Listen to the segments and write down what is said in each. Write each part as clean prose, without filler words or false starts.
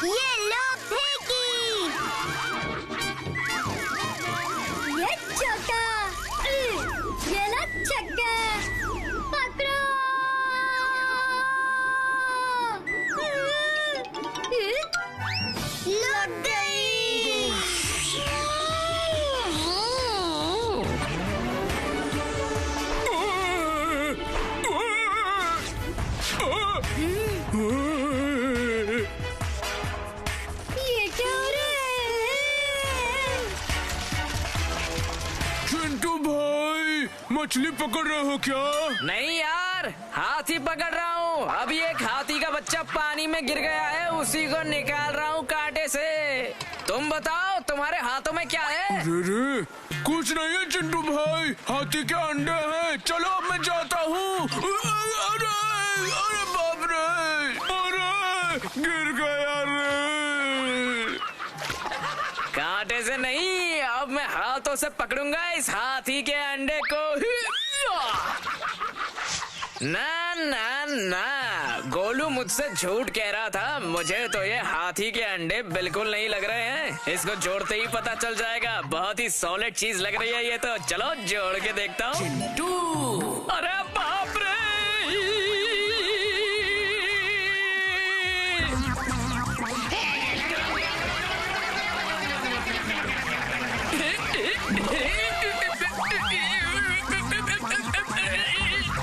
ये लो फेंकी। ये चौका, ये लो छक्का, पकड़ो। लग गई। ये क्या हो रहा है? चिंटू भाई, मछली पकड़ रहे हो क्या? नहीं यार, हाथी पकड़ रहा हूँ। अभी एक हाथी का बच्चा पानी में गिर गया है, उसी को निकाल रहा हूँ कांटे से। तुम बताओ, तुम्हारे हाथों में क्या है? अरे कुछ नहीं है चिंटू भाई, हाथी के अंडे हैं। चलो अब मैं जाता हूँ। अरे अरे बाप रे, अरे गिर गया रे। कांटे से नहीं, अब मैं हाथों से पकड़ूंगा इस हाथी के अंडे को। ना ना ना, गोलू मुझसे झूठ कह रहा था। मुझे तो ये हाथी के अंडे बिल्कुल नहीं लग रहे हैं। इसको जोड़ते ही पता चल जाएगा। बहुत ही सॉलिड चीज लग रही है ये तो। चलो जोड़ के देखता हूँ। चिंटू, अरे बाप रे।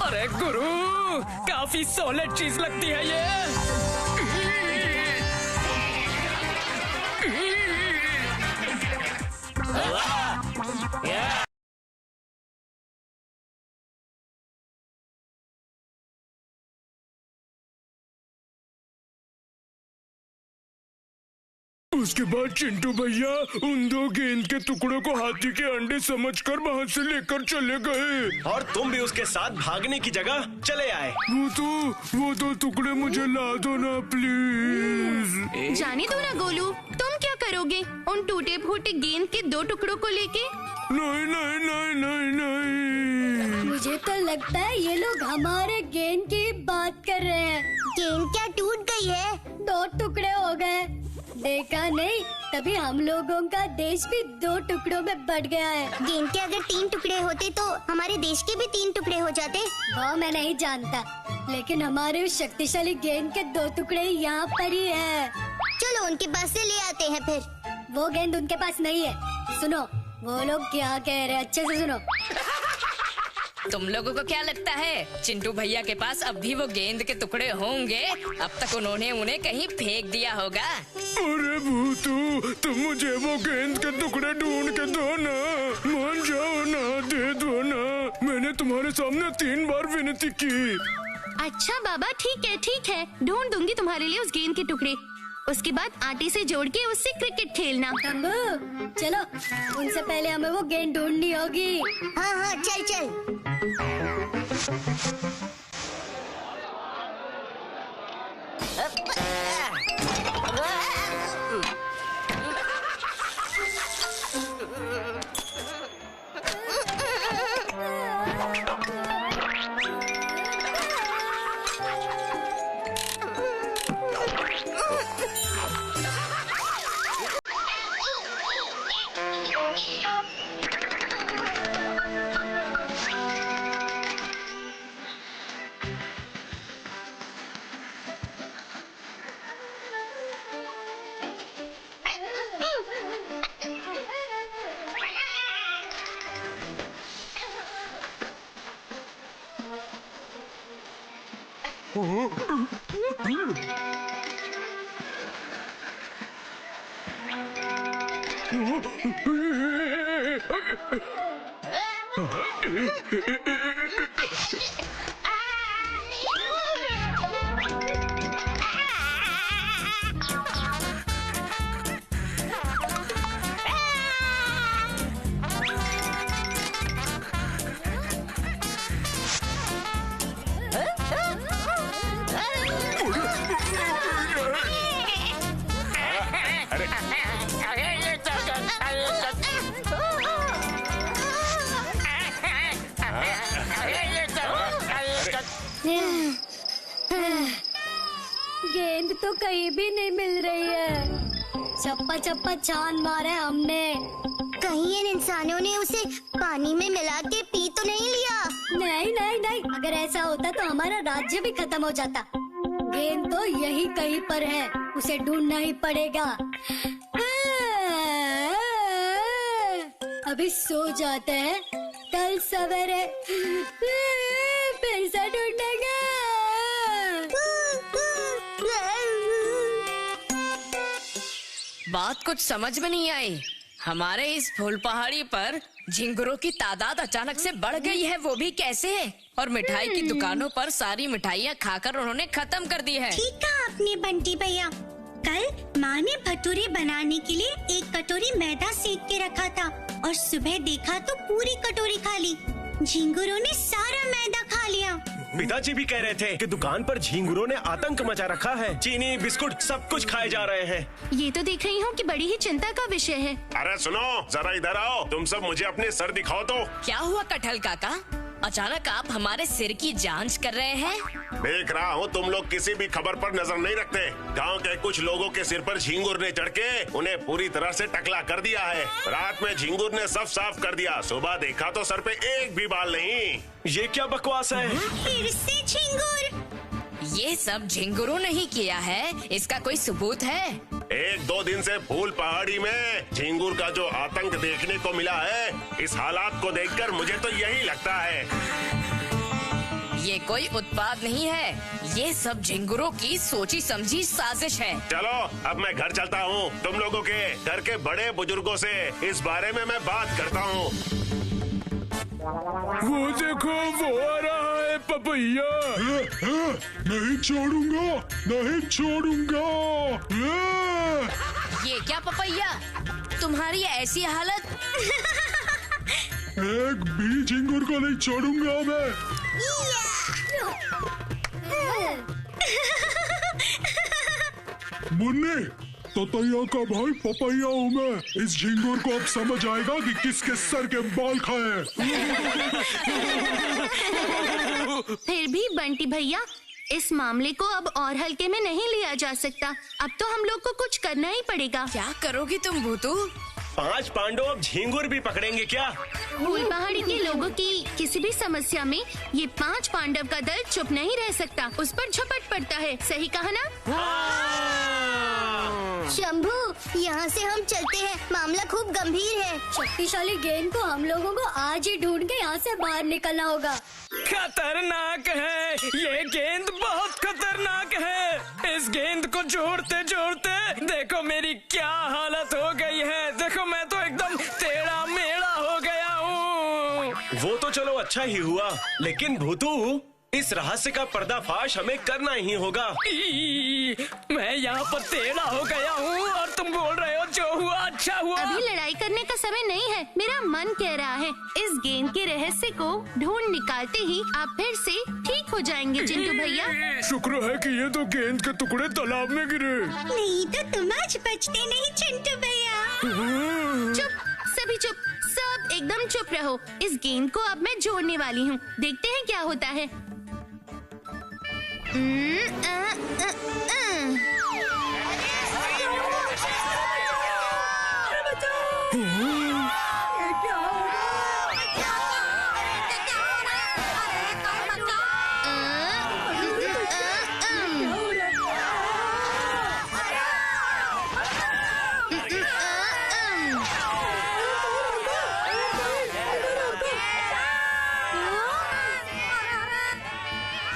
अरे गुरु, काफी सॉलिड चीज लगती है ये। उसके बाद चिंटू भैया उन दो गेंद के टुकड़ों को हाथी के अंडे समझकर वहाँ से लेकर चले गए। और तुम भी उसके साथ भागने की जगह चले आए। वो दो टुकड़े मुझे ला दो ना प्लीज। जाने दो ना गोलू, तुम क्या करोगे उन टूटे फूटे गेंद के 2 टुकड़ों को लेके? नहीं नहीं नहीं नहीं नहीं। मुझे तो लगता है ये लोग हमारे गेंद की बात कर रहे हैं। गेंद क्या टूट गई है? 2 टुकड़े हो गए, देखा नहीं? तभी हम लोगों का देश भी 2 टुकड़ों में बट गया है। गेंद के अगर 3 टुकड़े होते तो हमारे देश के भी 3 टुकड़े हो जाते। वो मैं नहीं जानता, लेकिन हमारे उस शक्तिशाली गेंद के 2 टुकड़े यहाँ पर ही है। चलो उनके पास से ले आते हैं फिर। वो गेंद उनके पास नहीं है। सुनो, वो लोग क्या कह रहे हैं, अच्छे से सुनो। तुम लोगों को क्या लगता है चिंटू भैया के पास अब भी वो गेंद के टुकड़े होंगे? अब तक उन्होंने उन्हें कहीं फेंक दिया होगा। अरे भूतू, तुम मुझे वो गेंद के टुकड़े ढूंढ के दो ना। मान जाओ ना, दे दो ना। मैंने तुम्हारे सामने 3 बार विनती की। अच्छा बाबा, ठीक है, ढूंढ दूंगी तुम्हारे लिए उस गेंद के टुकड़े। उसके बाद आटे से जोड़ के उससे क्रिकेट खेलना। तंबू, चलो, उनसे पहले हमें वो गेंद ढूंढनी होगी। हाँ, चल। गेंद तो कहीं भी नहीं मिल रही है। चप्पा चप्पा छान मारे हमने। कहीं इन इंसानों ने उसे पानी में मिला के पी तो नहीं लिया? नहीं नहीं नहीं, अगर ऐसा होता तो हमारा राज्य भी खत्म हो जाता। गेंद तो यही कहीं पर है, उसे ढूंढना ही पड़ेगा। अभी सो जाते हैं, कल सवेरे फिर से ढूंढेंगे। बात कुछ समझ में नहीं आई। हमारे इस फूल पहाड़ी पर झिंगुरों की तादाद अचानक से बढ़ गई है, वो भी कैसे? और मिठाई की दुकानों पर सारी मिठाइयाँ खाकर उन्होंने खत्म कर दी है। ठीक कहा आपने बंटी भैया। कल माँ ने भटूरे बनाने के लिए एक कटोरी मैदा सेक के रखा था और सुबह देखा तो पूरी कटोरी खाली। झिंगुरों ने सारा मैदा खा लिया। पिताजी भी कह रहे थे कि दुकान पर झिंगुरों ने आतंक मचा रखा है। चीनी बिस्कुट सब कुछ खाए जा रहे हैं। ये तो देख रही हूँ कि बड़ी ही चिंता का विषय है। अरे सुनो, जरा इधर आओ। तुम सब मुझे अपने सर दिखाओ तो। क्या हुआ कटहल काका? अचानक आप हमारे सिर की जांच कर रहे हैं? देख रहा हूँ तुम लोग किसी भी खबर पर नजर नहीं रखते। गांव के कुछ लोगों के सिर पर झिंगुर ने चढ़ के उन्हें पूरी तरह से टकला कर दिया है। रात में झिंगुर ने सब साफ कर दिया, सुबह देखा तो सर पे एक भी बाल नहीं। ये क्या बकवास है? फिर से झिंगुर? ये सब झिंगुरों ने ही किया है, इसका कोई सबूत है? 1-2 दिन से फूल पहाड़ी में झिंगुर का जो आतंक देखने को मिला है, इस हालात को देखकर मुझे तो यही लगता है। ये कोई उत्पाद नहीं है, ये सब झिंगुरों की सोची समझी साजिश है। चलो अब मैं घर चलता हूँ। तुम लोगों के घर के बड़े बुजुर्गों से इस बारे में मैं बात करता हूँ। वो देखो, वो आ रहा है पपैया। नहीं छोड़ूंगा, नहीं छोड़ूंगा। ये क्या पपैया, तुम्हारी ऐसी हालत? एक भी झिंगुर को नहीं छोड़ूंगा मैं। मुन्नी, ततैया का भाई पपैया हूँ मैं। इस झिंगुर को अब समझ आएगा कि किसके सर के बाल खाए। फिर भी बंटी भैया, इस मामले को अब और हल्के में नहीं लिया जा सकता। अब तो हम लोग को कुछ करना ही पड़ेगा। क्या करोगी तुम भूतू? 5 पांडव अब झिंगुर भी पकड़ेंगे क्या? फूल पहाड़ी के लोगों की किसी भी समस्या में ये 5 पांडव का दल चुप नहीं रह सकता, उस पर झपट पड़ता है। सही कहा ना? शंभू, यहाँ से हम चलते हैं, मामला खूब गंभीर है। शक्तिशाली गेंद को हम लोगों को आज ही ढूंढ के यहाँ से बाहर निकलना होगा। खतरनाक है, ये गेंद बहुत खतरनाक है। इस गेंद को जोड़ते जोड़ते देखो मेरी क्या हालत हो गई है। देखो मैं तो एकदम टेढ़ा मेढ़ा हो गया हूँ। वो तो चलो अच्छा ही हुआ, लेकिन भूतू, इस रहस्य का पर्दाफाश हमें करना ही होगा। मैं यहाँ पर टेढ़ा हो गया हूँ और तुम बोल रहे हो जो हुआ अच्छा हुआ। अभी लड़ाई करने का समय नहीं है, मेरा मन कह रहा है इस गेंद के रहस्य को ढूंढ निकालते ही आप फिर से ठीक हो जाएंगे चिंटू भैया। शुक्र है कि ये तो गेंद के टुकड़े तालाब में गिरे। नहीं तो तुम आज बचते नहीं चिंटू भैया। चुप, सभी चुप, सब एकदम चुप रहो। इस गेंद को अब मैं जोड़ने वाली हूँ, देखते हैं क्या होता है।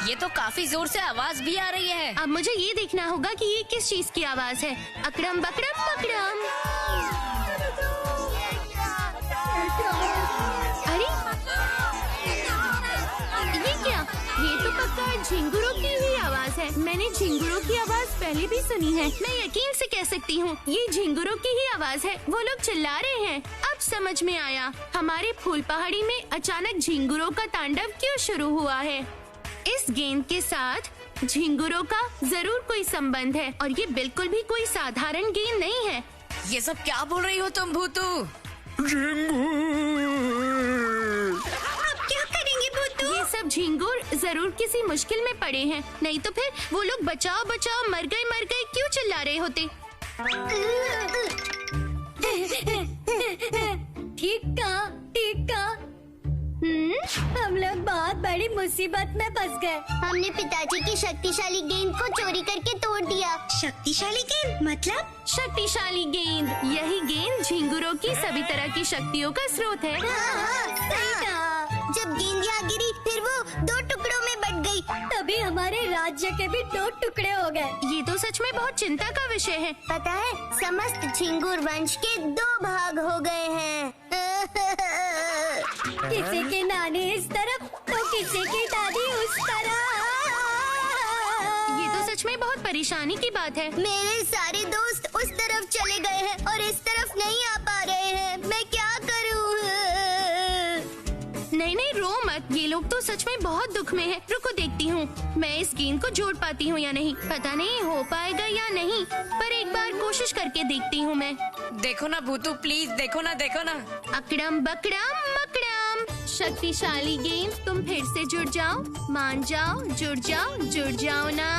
ये तो काफी जोर से आवाज भी आ रही है। अब मुझे ये देखना होगा कि ये किस चीज की आवाज है। अकड़म बकड़म पकड़म। अरे ये क्या? ये तो पक्का झिंगुरों की ही आवाज है। मैंने झिंगुरों की आवाज पहले भी सुनी है। मैं यकीन से कह सकती हूँ ये झिंगुरों की ही आवाज है। वो लोग चिल्ला रहे हैं। अब समझ में आया हमारे फूल पहाड़ी में अचानक झिंगुरों का तांडव क्यों शुरू हुआ है। इस गेंद के साथ झिंगुरों का जरूर कोई संबंध है और ये बिल्कुल भी कोई साधारण गेंद नहीं है। ये सब क्या बोल रही हो तुम भूतू? झिंगुर, अब क्या करेंगे भूतू? ये सब मतलब झिंगुर जरूर किसी मुश्किल में पड़े हैं, नहीं तो फिर वो लोग बचाओ बचाओ मर गए क्यों चिल्ला रहे होते। ठीक कहा। हम लोग बहुत बड़ी मुसीबत में फंस गए। हमने पिताजी की शक्तिशाली गेंद को चोरी करके तोड़ दिया। शक्तिशाली गेंद मतलब? शक्तिशाली गेंद, यही गेंद झिंगुरों की सभी तरह की शक्तियों का स्रोत है। सही कहा। जब गेंद यहाँ गिरी फिर वो 2 टुकड़ों में बट गई। तभी हमारे राज्य के भी 2 टुकड़े हो गए। ये तो सच में बहुत चिंता का विषय है। पता है, समस्त झिंगुर वंश के 2 भाग हो गए हैं। किसी की नानी इस तरफ तो किसी की दादी उस तरफ। ये तो सच में बहुत परेशानी की बात है। मेरे सारे दोस्त उस तरफ चले गए हैं और इस तरफ नहीं आ पा रहे हैं। मैं क्या करूं? नहीं रो मत, ये लोग तो सच में बहुत दुख में हैं। रुको देखती हूँ मैं इस गेंद को जोड़ पाती हूँ या नहीं। पता नहीं हो पाएगा या नहीं, पर एक बार कोशिश करके देखती हूँ मैं। देखो ना भूतू, प्लीज देखो ना। अकड़म बकड़म मकड़म, शक्तिशाली गेंद तुम फिर से जुड़ जाओ, मान जाओ, जुड़ जाओ ना।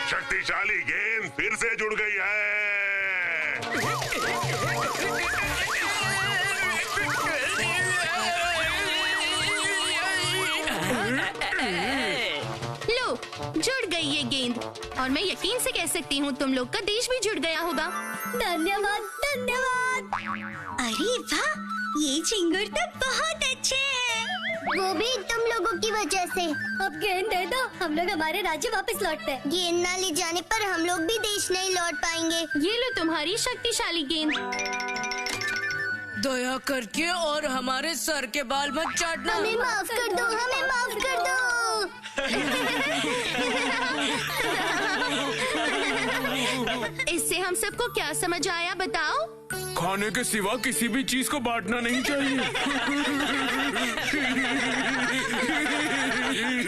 शक्तिशाली गेंद फिर से जुड़ गई है। लो, जुड़ गई ये गेंद, और मैं यकीन से कह सकती हूँ तुम लोग का देश भी जुड़ गया होगा। धन्यवाद। अरे वाह, ये झिंगुर तो बहुत अच्छे हैं। वो भी तुम लोगों की वजह से। अब गेंद दे दो, हम लोग हमारे राज्य वापस लौटते हैं। गेंद ना ले जाने पर हम लोग भी देश नहीं लौट पाएंगे। ये लो तुम्हारी शक्तिशाली गेंद। दया करके और हमारे सर के बाल मत चाटना। हमें माफ कर दो, हमें माफ कर दो। इससे हम सबको क्या समझ आया बताओ? खाने के सिवा किसी भी चीज को बांटना नहीं चाहिए।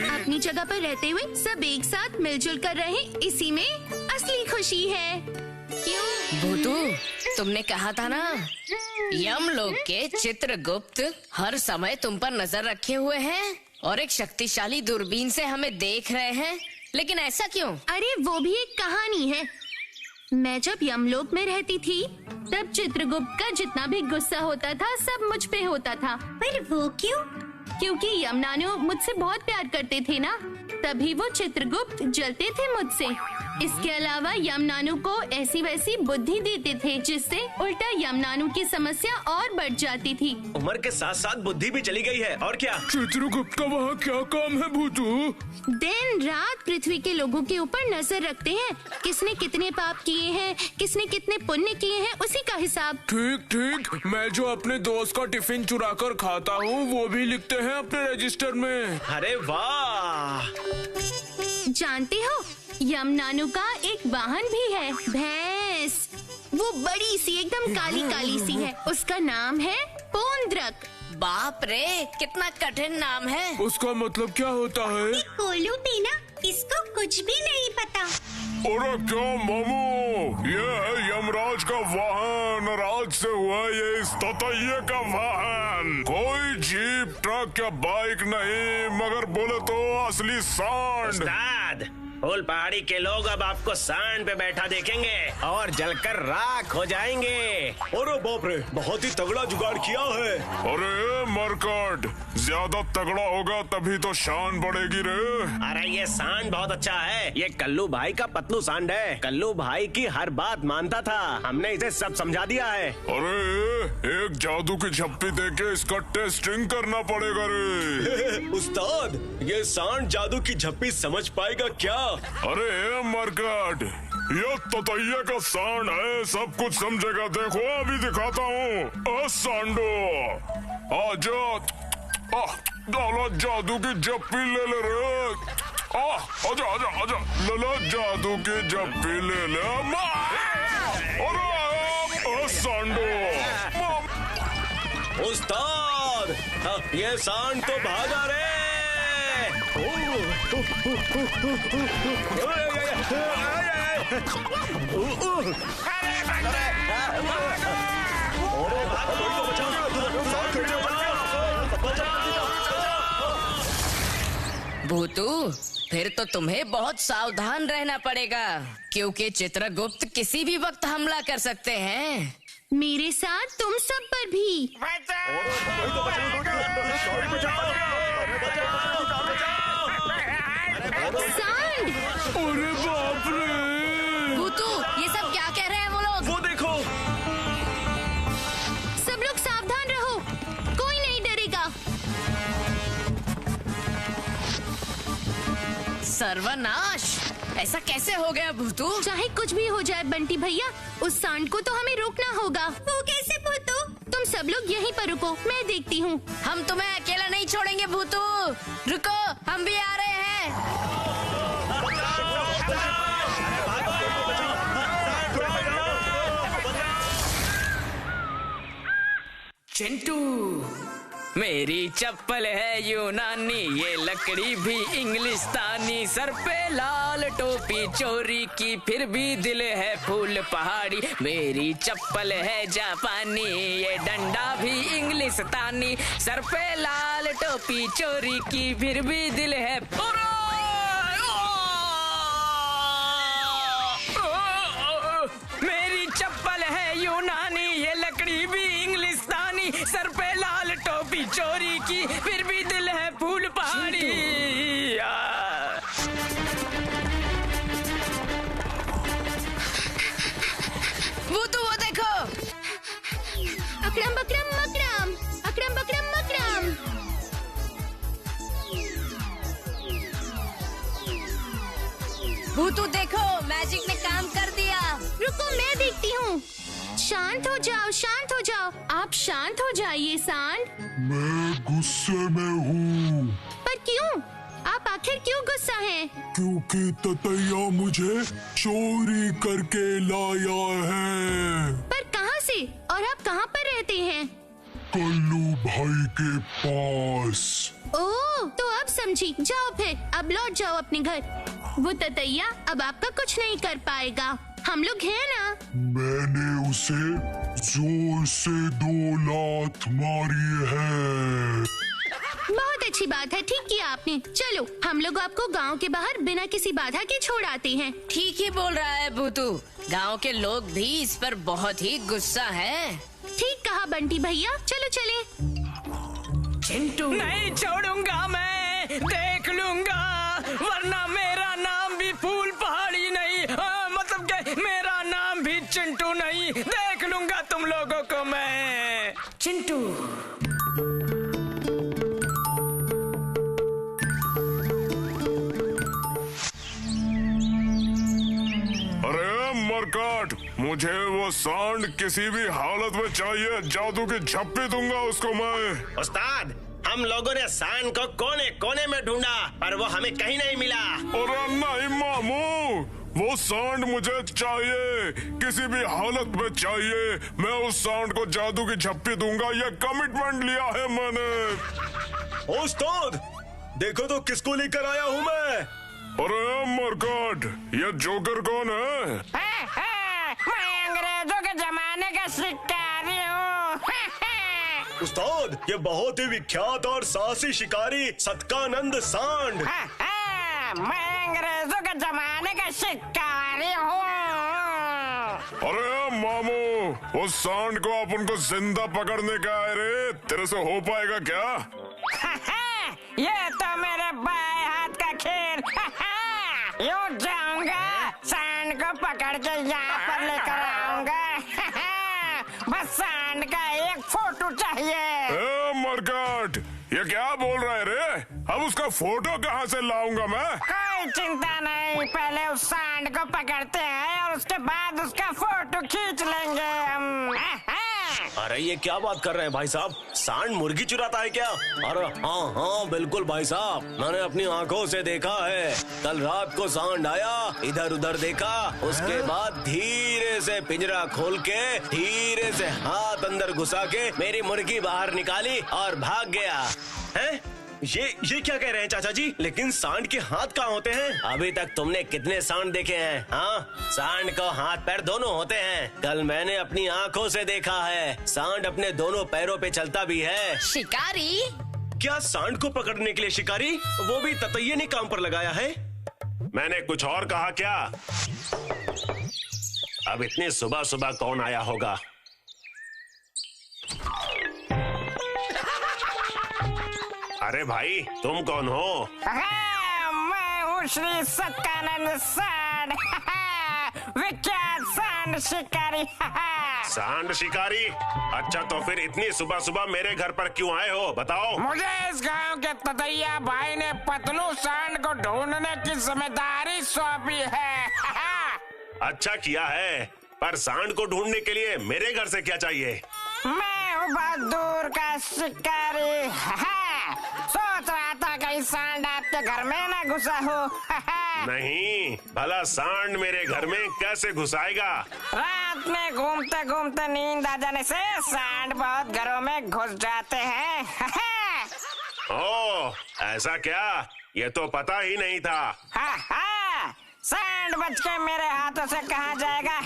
अपनी जगह पर रहते हुए सब एक साथ मिलजुल कर रहे, इसी में असली खुशी है। क्यों भूतू, तुमने कहा था ना, यम लोग के चित्रगुप्त हर समय तुम पर नजर रखे हुए हैं और एक शक्तिशाली दूरबीन से हमें देख रहे हैं, लेकिन ऐसा क्यों? अरे वो भी एक कहानी है। मैं जब यमलोक में रहती थी तब चित्रगुप्त का जितना भी गुस्सा होता था सब मुझ पे होता था। पर वो क्यों? क्योंकि यमनानु मुझसे बहुत प्यार करते थे ना, तभी वो चित्रगुप्त जलते थे मुझसे। इसके अलावा यमनानु को ऐसी वैसी बुद्धि देते थे जिससे उल्टा यमनानु की समस्या और बढ़ जाती थी। उम्र के साथ साथ बुद्धि भी चली गई है, और क्या? चित्रगुप्त का वहाँ क्या काम है भूतू? दिन रात पृथ्वी के लोगों के ऊपर नजर रखते हैं, किसने कितने पाप किए हैं, किसने कितने पुण्य किए हैं, उसी का हिसाब। ठीक, मैं जो अपने दोस्त का टिफिन चुरा कर खाता हूँ वो भी लिखते हैं अपने रजिस्टर में। अरे वाह! जानते हो, यमनानु का एक वाहन भी है, भैंस। वो बड़ी सी एकदम काली काली सी है, उसका नाम है पोंद्रक। बाप रे, कितना कठिन नाम है। उसका मतलब क्या होता है? कोलू भी ना, इसको कुछ भी नहीं पता। अरे क्या मामू, ये है यमराज का वाहन और आज से हुआ ये इस ततैये का वाहन। कोई जीप, ट्रक या बाइक नहीं, मगर बोले तो असली सांड। उस्ताद, फूल पहाड़ी के लोग अब आपको सांड पे बैठा देखेंगे और जलकर राख हो जाएंगे। अरे बाप रे, बहुत ही तगड़ा जुगाड़ किया है। अरे मरकट, ज्यादा तगड़ा होगा तभी तो शान बढ़ेगी रे। अरे ये सांड बहुत अच्छा है, ये कल्लू भाई का पतलू सांड है। कल्लू भाई की हर बात मानता था, हमने इसे सब समझा दिया है। अरे एक जादू की झप्पी देके इसका टेस्टिंग करना पड़ेगा रे। उस्ताद, ये सांड जादू की झप्पी समझ पाएगा क्या? अरे मरकट, ये ततैये का सांड है, सब कुछ समझेगा। देखो अभी दिखाता हूँ। सांडो आजा, डाला जादू की झप्पी ले ले रे। आजा आजा आजा, लला जादू की झप्पी ले ले। अरे ओ सांडो। उस्ताद, ये सांड तो भागा रे। भूतू, फिर तो तुम्हें बहुत सावधान रहना पड़ेगा, क्योंकि चित्रगुप्त किसी भी वक्त हमला कर सकते हैं। मेरे साथ तुम सब पर भी। सांड! अरे बाप रे! भूतू, ये सब क्या कह रहे हैं वो लोग? वो देखो। सब लोग सावधान रहो, कोई नहीं डरेगा। सर्वनाश! ऐसा कैसे हो गया भूतू? चाहे कुछ भी हो जाए बंटी भैया, उस सांड को तो हमें रोकना होगा। वो कैसे भूतू? तुम सब लोग यहीं पर रुको, मैं देखती हूँ। हम तुम्हें अकेला नहीं छोड़ेंगे भूतू। रुको, हम भी आ रहे हैं। चिंटू, मेरी चप्पल है यूनानी, ये लकड़ी भी इंग्लिस्तानी, सर पे लाल टोपी चोरी की, फिर भी दिल है फूल पहाड़ी। मेरी चप्पल है जापानी, ये डंडा भी इंग्लिस्तानी, सर पे लाल टोपी चोरी की, फिर भी दिल है। मेरी चप्पल है यूनानी, ये लकड़ी भी इंग्लिस्तानी, सर पे लाल टोपी चोरी की, फिर भी दिल है फूल पहाड़ी। भूतू, वो देखो। अकरम बकरम मकरम, अकरम बकरम मकरम। भूतू देखो, मैजिक ने काम कर दिया। रुको, मैं देखती हूँ। शांत हो जाओ, शांत हो जाओ। आप शांत हो जाइए सांड। मैं गुस्से में हूँ। पर क्यों? आप आखिर क्यों गुस्सा हैं? क्योंकि ततैया मुझे चोरी करके लाया है। पर कहाँ से? और आप कहाँ पर रहते हैं? कल्लू भाई के पास। ओह, तो अब समझी। जाओ फिर, अब लौट जाओ अपने घर। वो ततैया अब आपका कुछ नहीं कर पाएगा, हम लोग हैं ना। मैंने उसे जोर से 2 लात मारी है। बहुत अच्छी बात है, ठीक किया आपने। चलो, हम लोग आपको गांव के बाहर बिना किसी बाधा के छोड़ आते हैं। ठीक ही बोल रहा है भूतू, गांव के लोग भी इस पर बहुत ही गुस्सा हैं। ठीक कहा बंटी भैया, चलो चले। चिंटू, नहीं छोड़ूंगा मैं, देख लूंगा, वरना मेरा नाम भी फूल पहाड़ी नहीं, मतलब कि मेरा नाम भी चिंटू नहीं। देख लूंगा तुम लोगों को मैं। चिंटू, अरे मरकाट, मुझे वो सांड किसी भी हालत में चाहिए। जादू की झप्पी दूंगा उसको मैं। उस्ताद, हम लोगों ने सांड को कोने कोने में ढूंढा, पर वो हमें कहीं नहीं मिला। अरे नहीं मामू, वो सांड मुझे चाहिए, किसी भी हालत में चाहिए। मैं उस सांड को जादू की झप्पी दूंगा, ये कमिटमेंट लिया है मैंने। उस्ताद, देखो तो किसको लेकर आया हूँ मैं। अरे मरकाट, ये जोकर कौन है? मैं अंग्रेजों के जमाने का शिकारी हूँ। उस्ताद, ये बहुत ही विख्यात और साहसी शिकारी सतकानंद सांड। मैं अंग्रेजों के जमाने का शिकारी हूँ। अरे मामू, उस सांड को आप उनको जिंदा पकड़ने का है रे, तेरे से हो पाएगा क्या? ये तो मेरे बाएं हाथ का खेल। यूं जाऊंगा, सांड को पकड़ के यहाँ पर लेकर आऊंगा। बस सांड का एक फोटो चाहिए। मरकाट, ये क्या बोल रहा है रे? अब उसका फोटो कहाँ से लाऊंगा मैं? कोई चिंता नहीं, पहले उस सांड को पकड़ते हैं और उसके बाद उसका फोटो खींच लेंगे हम। अरे ये क्या बात कर रहे हैं भाई साहब, सांड मुर्गी चुराता है क्या? अरे हाँ हाँ बिल्कुल भाई साहब, मैंने अपनी आंखों से देखा है। कल रात को सांड आया, इधर उधर देखा, उसके बाद धीरे से पिंजरा खोल के धीरे से हाथ अंदर घुसा के मेरी मुर्गी बाहर निकाली और भाग गया। हैं? ये क्या कह रहे हैं चाचा जी? लेकिन सांड के हाथ कहाँ होते हैं? अभी तक तुमने कितने सांड देखे हैं? हाँ, सांड को हाथ पैर दोनों होते हैं। कल मैंने अपनी आंखों से देखा है, सांड अपने दोनों पैरों पे चलता भी है। शिकारी? क्या सांड को पकड़ने के लिए शिकारी? वो भी ततैये ने काम पर लगाया है? मैंने कुछ और कहा क्या? अब इतनी सुबह सुबह कौन आया होगा? अरे भाई, तुम कौन हो? मैं हूँ श्री सत्यानंद सांड, विख्यात सांड शिकारी। सांड शिकारी? अच्छा, तो फिर इतनी सुबह सुबह मेरे घर पर क्यों आए हो, बताओ? मुझे इस गांव के ततैया भाई ने पतलू सांड को ढूंढने की जिम्मेदारी सौंपी है। अच्छा किया है, पर सांड को ढूंढने के लिए मेरे घर से क्या चाहिए? मैं हूँ बहुत दूर का शिकारी, सोच रहा था कहीं सांड आपके घर में ना घुसा हो। नहीं, भला सांड मेरे घर में कैसे घुसाएगा? रात में घूमते घूमते नींद आ जाने से सांड बहुत घरों में घुस जाते हैं। ओह, ऐसा क्या? ये तो पता ही नहीं था। सांड बच के मेरे हाथों से कहाँ जाएगा?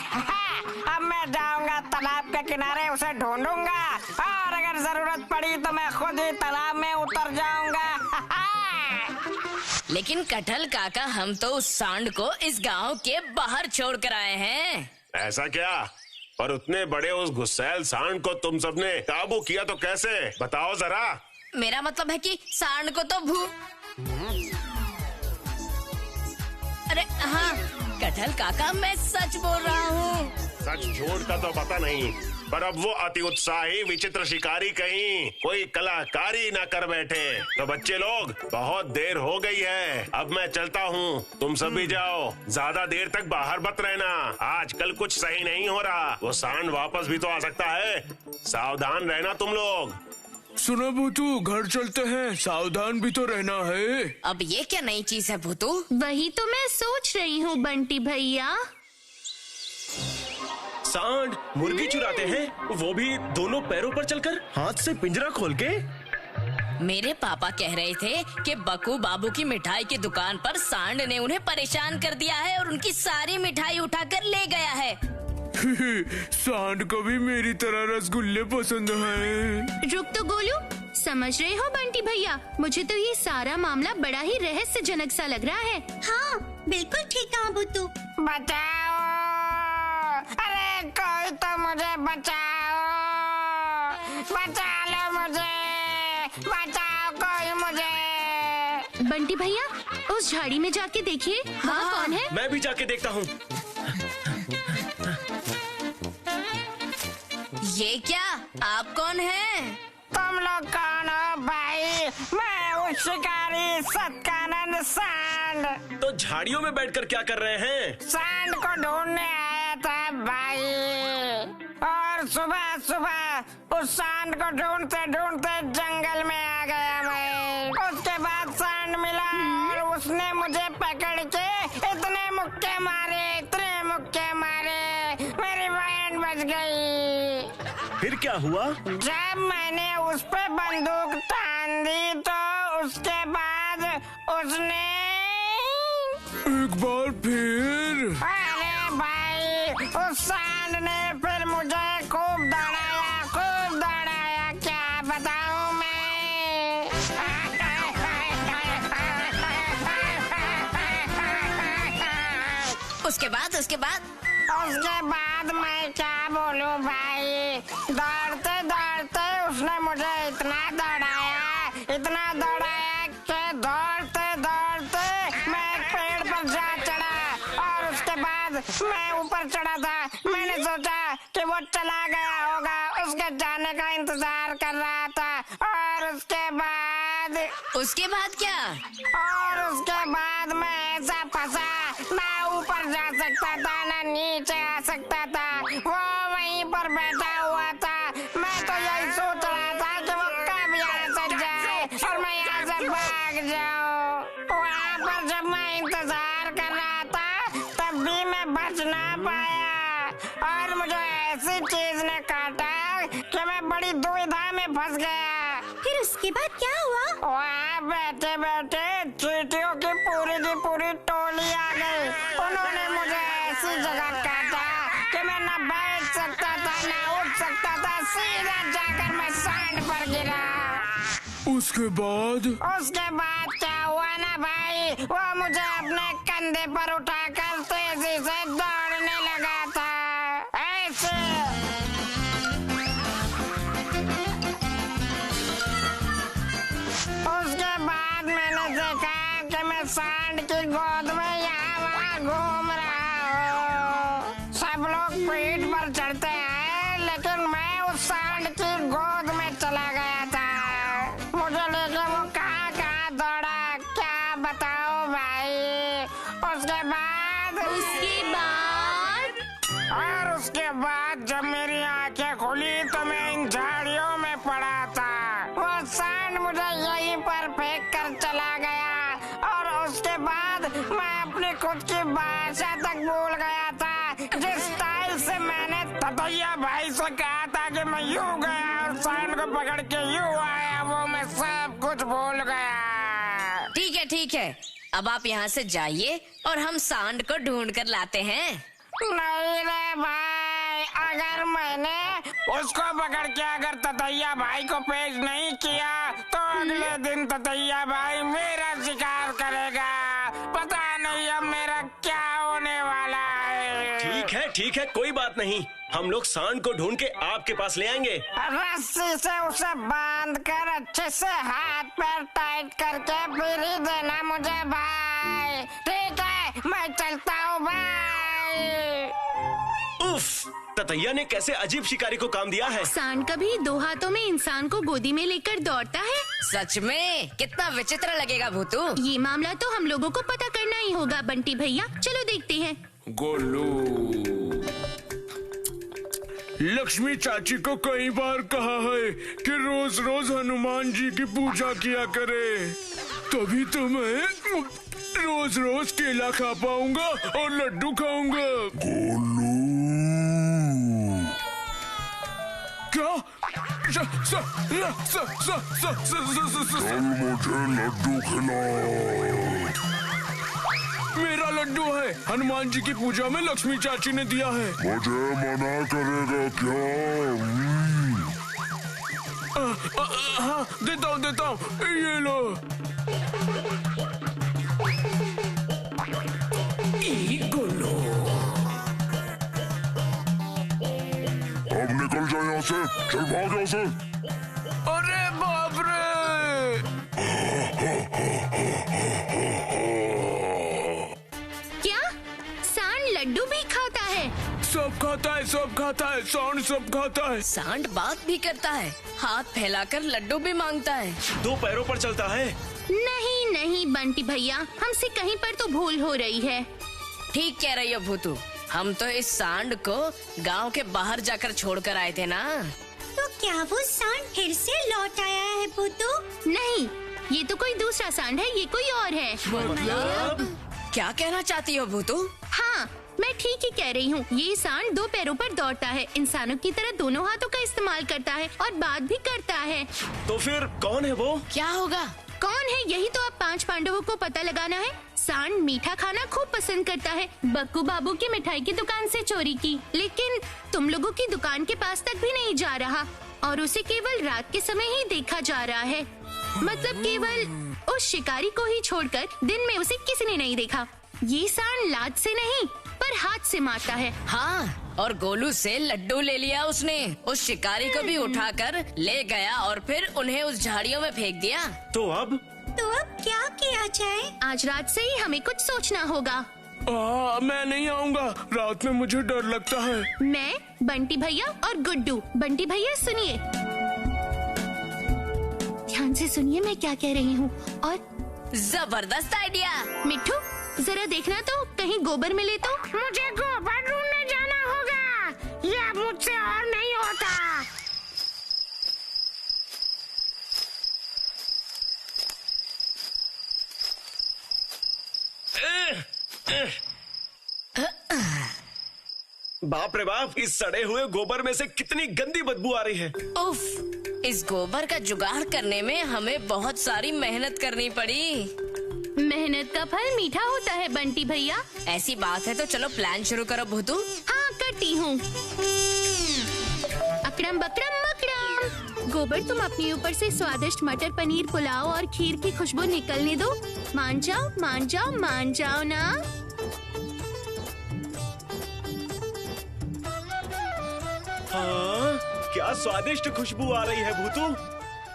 अब मैं जाऊंगा तालाब के किनारे, उसे ढूंढूंगा और अगर जरूरत पड़ी तो मैं खुद ही तालाब में उतर जाऊंगा। लेकिन कटहल काका, हम तो उस सांड को इस गांव के बाहर छोड़ कर आए हैं। ऐसा क्या? पर उतने बड़े उस गुस्सैल सांड को तुम सबने काबू किया तो कैसे, बताओ जरा। मेरा मतलब है कि सांड को तो अरे हाँ कटहल काका, मैं सच बोल रहा हूँ। सच झूठ का तो पता नहीं, पर अब वो अति उत्साही विचित्र शिकारी कहीं कोई कलाकारी ना कर बैठे। तो बच्चे लोग, बहुत देर हो गई है, अब मैं चलता हूँ। तुम सब भी जाओ, ज्यादा देर तक बाहर मत रहना, आजकल कुछ सही नहीं हो रहा। वो सांड वापस भी तो आ सकता है, सावधान रहना तुम लोग। सुनो भूतू, घर चलते हैं, सावधान भी तो रहना है। अब ये क्या नई चीज है भूतू? वही तो मैं सोच रही हूँ बंटी भैया। सांड मुर्गी चुराते हैं, वो भी दोनों पैरों पर चलकर, हाथ से पिंजरा खोल के। मेरे पापा कह रहे थे कि बकू बाबू की मिठाई की दुकान पर सांड ने उन्हें परेशान कर दिया है और उनकी सारी मिठाई उठाकर ले गया है। सांड को भी मेरी तरह रसगुल्ले पसंद हैं। रुक तो गोलू, समझ रहे हो बंटी भैया, मुझे तो ये सारा मामला बड़ा ही रहस्यजनक सा लग रहा है। हाँ बिल्कुल ठीक कहा बुद्धू। बचाओ, अरे कोई तो मुझे बचाओ, बचा लो मुझे, बचाओ कोई मुझे। बंटी भैया, उस झाड़ी में जाके देखिए, वहाँ कौन है? मैं भी जाके देखता हूँ। ये क्या? आप कौन हैं? तुम लोग कौन हो भाई? मैं हूँ शिकारी सत्यानंद सांड। तो झाड़ियों में बैठकर क्या कर रहे हैं? सांड को ढूंढने आया था भाई, और सुबह सुबह उस सांड को ढूंढते ढूंढते जंगल में आ गया मैं। उसके बाद सांड मिला और उसने मुझे पकड़ के इतने मुक्के मारे, इतने मुक्के मारे, मेरी बहन बच गई। फिर क्या हुआ? जब मैंने उस पे बंदूक तान दी तो उसके बाद उसने एक बार फिर? अरे भाई, उस सांड ने फिर मुझे खूब दौड़ाया, क्या बताऊं मैं। उसके बाद मैं क्या बोलूं भाई, दौड़ते दौड़ते उसने मुझे इतना दौड़ाया कि दौड़ते दौड़ते मैं एक पेड़ पर जा चढ़ा, और उसके बाद मैं ऊपर चढ़ा था। मैंने सोचा कि वो चला गया होगा, उसके जाने का इंतजार कर रहा था, और उसके बाद क्या? और उसके बाद मैं ऐसा फंसा, ना ऊपर जा सकता था ना नीचे आ सकता था, वो वहीं पर बैठा हुआ था। इंतजार कर रहा था तब भी मैं बच ना पाया और मुझे ऐसी चीज ने काटा कि मैं बड़ी दुविधा में फंस गया। फिर उसके बाद क्या हुआ? वहाँ बैठे बैठे चींटियों की पूरी टोली आ गई। उन्होंने मुझे ऐसी जगह काटा कि मैं न बैठ सकता था न उठ सकता था। सीधा जाकर मैं सांड पर गिरा। उसके बाद क्या हुआ ना भाई, वो मुझे अपने कंधे पर उठाकर तेजी से दौड़ने लगा था। ऐसे उसके बाद मैंने देखा कि मैं सांड की गोद में यहाँ वहाँ घूम रहा हूँ। सब लोग पीठ पर चढ़ते हैं लेकिन मैं उस सांड की गोद में चला गया था। मुझे लेके वो कहाँ दौड़ा क्या बताओ भाई। उसके बाद जब मेरी आंखें खुली तो मैं इन झाड़ियों में पड़ा था। वो सांड मुझे यहीं पर फेंक कर चला गया और उसके बाद मैं अपनी खुद की भाषा तक भूल गया था। जिस स्टाइल से मैंने ततैया भाई से कहा था कि मैं यूं गया और सांड को पकड़ के यूं आया, वो मैं सब कुछ भूल गया। ठीक है, अब आप यहाँ से जाइए और हम सांड को ढूंढ कर लाते हैं। नहीं रे भाई, अगर मैंने उसको पकड़ के अगर ततैया भाई को पेश नहीं किया तो अगले दिन ततैया भाई मेरा शिकार करेगा। पता नहीं अब मेरा क्या होने वाला है। ठीक है, कोई बात नहीं। हम लोग सांड को ढूंढ के आपके पास ले आएंगे। रस्सी से उसे बांध कर अच्छे से हाथ पैर टाइट करके फिर ही देना मुझे भाई। ठीक है, मैं चलता हूँ भाई। उफ, ततैया ने कैसे अजीब शिकारी को काम दिया है। सांड कभी दो हाथों में इंसान को गोदी में लेकर दौड़ता है। सच में कितना विचित्र लगेगा भूतू। ये मामला तो हम लोगों को पता करना ही होगा बंटी भैया। चलो देखते हैं। गोलू, लक्ष्मी चाची को कई बार कहा है कि रोज रोज हनुमान जी की पूजा किया करे, तभी तो मैं रोज रोज केला खा पाऊंगा और लड्डू खाऊंगा। गोलू, क्या? चल मुझे लड्डू खिला। मेरा लड्डू है, हनुमान जी की पूजा में लक्ष्मी चाची ने दिया है। मुझे मना करेगा क्या? हाँ, देता हूँ, ये लो। गोलू, अब निकल जाए यहाँ से, चल भाग यहाँ से। अरे बाप रे! क्या सांड लड्डू भी खाता है? सब खाता है, सांड सब खाता है। सांड बात भी करता है, हाथ फैलाकर लड्डू भी मांगता है, दो पैरों पर चलता है। नहीं बंटी भैया, हमसे कहीं पर तो भूल हो रही है। ठीक कह रही हो भूतू, हम तो इस सांड को गांव के बाहर जाकर छोड़कर आए थे ना। तो क्या वो सांड फिर से लौट आया है भूतू? नहीं, ये तो कोई दूसरा सांड है, ये कोई और है। मतलब क्या कहना चाहती हो भूतू? हाँ, मैं ठीक ही कह रही हूँ। ये सांड दो पैरों पर दौड़ता है, इंसानों की तरह दोनों हाथों का इस्तेमाल करता है और बात भी करता है। तो फिर कौन है वो? क्या होगा? कौन है यही तो अब 5 पांडवों को पता लगाना है। सांड मीठा खाना खूब पसंद करता है। बक्कू बाबू की मिठाई की दुकान से चोरी की, लेकिन तुम लोगों की दुकान के पास तक भी नहीं जा रहा और उसे केवल रात के समय ही देखा जा रहा है। मतलब केवल उस शिकारी को ही छोड़कर दिन में उसे किसी ने नहीं देखा। ये सांड लात से नहीं पर हाथ से मारता है। हाँ, और गोलू से लड्डू ले लिया उसने। उस शिकारी को भी उठाकर ले गया और फिर उन्हें उस झाड़ियों में फेंक दिया। तो अब क्या किया जाए? आज रात से ही हमें कुछ सोचना होगा। मैं नहीं आऊँगा, रात में मुझे डर लगता है। मैं, बंटी भैया और गुड्डू। बंटी भैया सुनिए, ध्यान से सुनिए मैं क्या कह रही हूँ। और जबरदस्त आइडिया। मिट्ठू, जरा देखना तो कहीं गोबर मिले तो। मुझे गोबर ढूंढने जाना होगा, यह मुझसे और नहीं होता। बाप रे बाप, इस सड़े हुए गोबर में से कितनी गंदी बदबू आ रही है। उफ, इस गोबर का जुगाड़ करने में हमें बहुत सारी मेहनत करनी पड़ी। मेहनत का फल मीठा होता है बंटी भैया। ऐसी बात है तो चलो प्लान शुरू करो भूतू। हाँ करती हूँ। अकड़म बकड़म मकड़म, गोबर तुम अपने ऊपर से स्वादिष्ट मटर पनीर पुलाव और खीर की खुशबू निकलने दो। मान जाओ मान जाओ मान जाओ ना। हाँ, क्या स्वादिष्ट खुशबू आ रही है भूतू,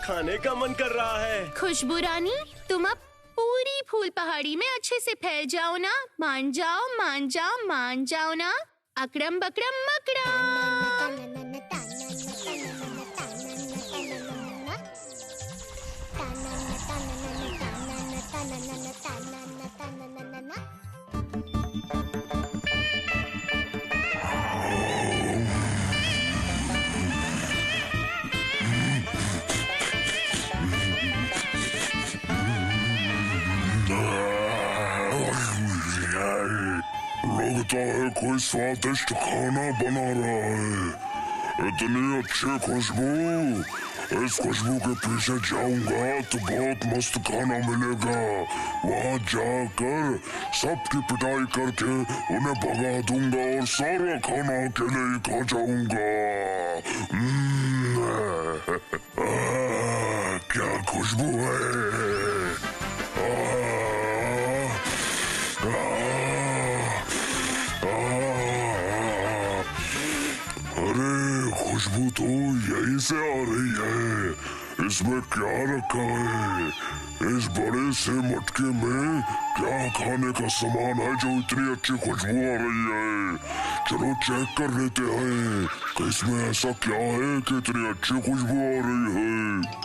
खाने का मन कर रहा है। खुशबू रानी, तुम अब पूरी फूल पहाड़ी में अच्छे से फैल जाओ ना। मान जाओ मान जाओ मान जाओ ना। अकड़म बकड़म मकड़म। लगता है कोई स्वादिष्ट खाना बना रहा है। इतनी अच्छी खुशबू, इस खुशबू के पीछे जाऊंगा तो बहुत मस्त खाना मिलेगा। वहाँ जाकर सबकी पिटाई करके उन्हें भगा दूंगा और सारा खाना अकेले ही खा जाऊंगा। क्या खुशबू है। खुशबू तो यहीं से आ रही है। इसमें क्या रखा है? इस बड़े से मटके में क्या खाने का सामान है जो इतनी अच्छी खुशबू आ रही है? चलो चेक कर लेते हैं कि इसमें ऐसा क्या है कि इतनी अच्छी खुशबू आ रही है।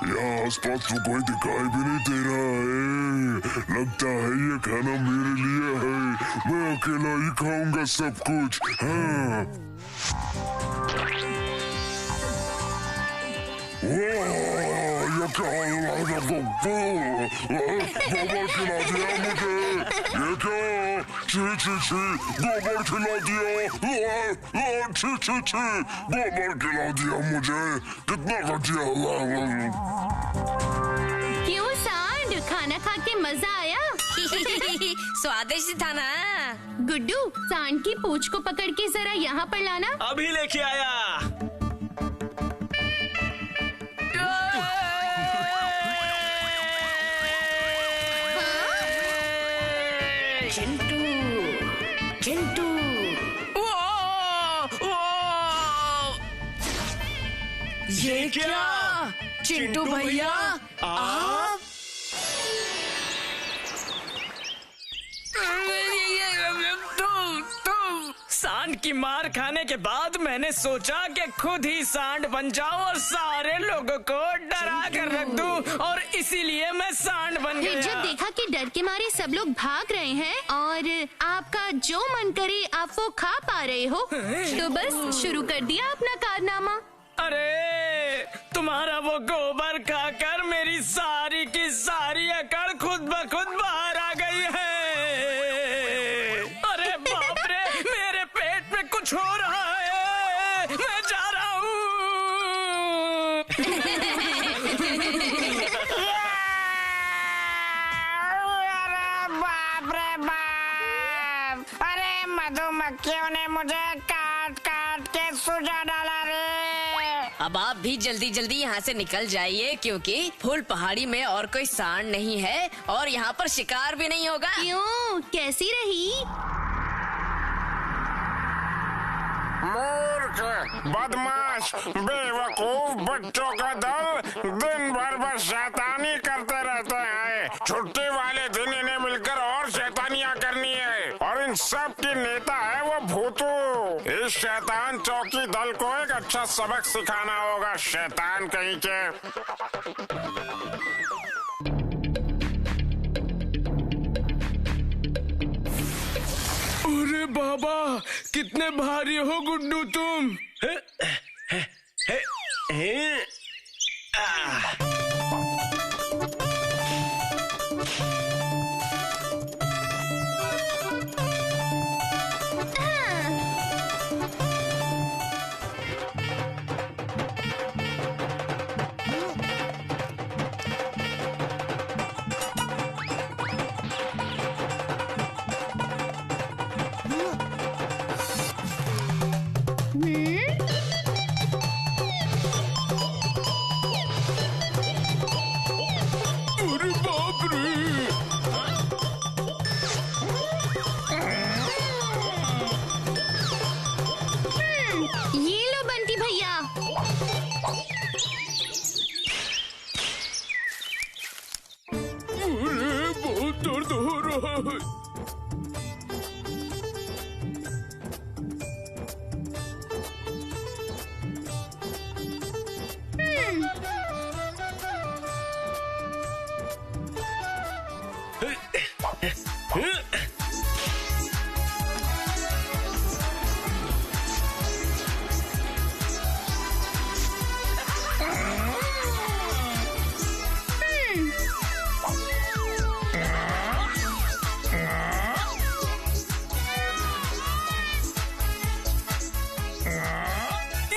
यहाँ आसपास तो कोई दिखाई भी नहीं दे रहा है। लगता है ये खाना मेरे लिए है। मैं अकेला ही खाऊंगा सब कुछ। हाँ, ये क्या गोबर खिला दिया मुझे। ये क्या? छी छी छी, गोबर खिला दिया। छी छी छी, गोबर खिला दिया मुझे। कितना घटिया हुआ। क्यों सांड, खाना खा के मजा आया? स्वादिष्ट था ना। गुड्डू, सांड की पूंछ को पकड़ के जरा यहाँ पर लाना। अभी लेके आया। चिंटू, चिंटू, ये क्या? चिंटू भैया आप? सांड की मार खाने के बाद मैंने सोचा कि खुद ही सांड बन जाऊं और सारे लोगों को डरा कर रख दूं, और इसीलिए मैं सांड बन फिर गया। जब देखा कि डर के मारे सब लोग भाग रहे हैं और आपका जो मन करे आप वो खा पा रहे हो, तो बस शुरू कर दिया अपना कारनामा। अरे तुम्हारा वो गोबर खाकर मेरी सारी की सारी अकड़ खुद ब खुद बाहर आ गई है। अरे बाप रे, मेरे पेट में कुछ हो रहा है। मैं जा रहा हूँ। अरे बाप रे बाप, अरे मधुमक्खियों ने मुझे काट काट के सुझा डाला रे। अब आप भी जल्दी जल्दी यहाँ से निकल जाइए, क्योंकि फूल पहाड़ी में और कोई सांड नहीं है और यहाँ पर शिकार भी नहीं होगा। क्यों, कैसी रही? मूर्ख, बदमाश, बेवकूफ बच्चों का दल दिन भर बस शैतानी करते रहते हैं। छुट्टी वाले दिन इन्हें मिलकर और शैतानियाँ करनी है, और इन सब की नेता है वो भूतू। इस शैतान चौकी दल को एक अच्छा सबक सिखाना होगा, शैतान कहीं के। अरे बाबा, कितने भारी हो गुड्डू तुम।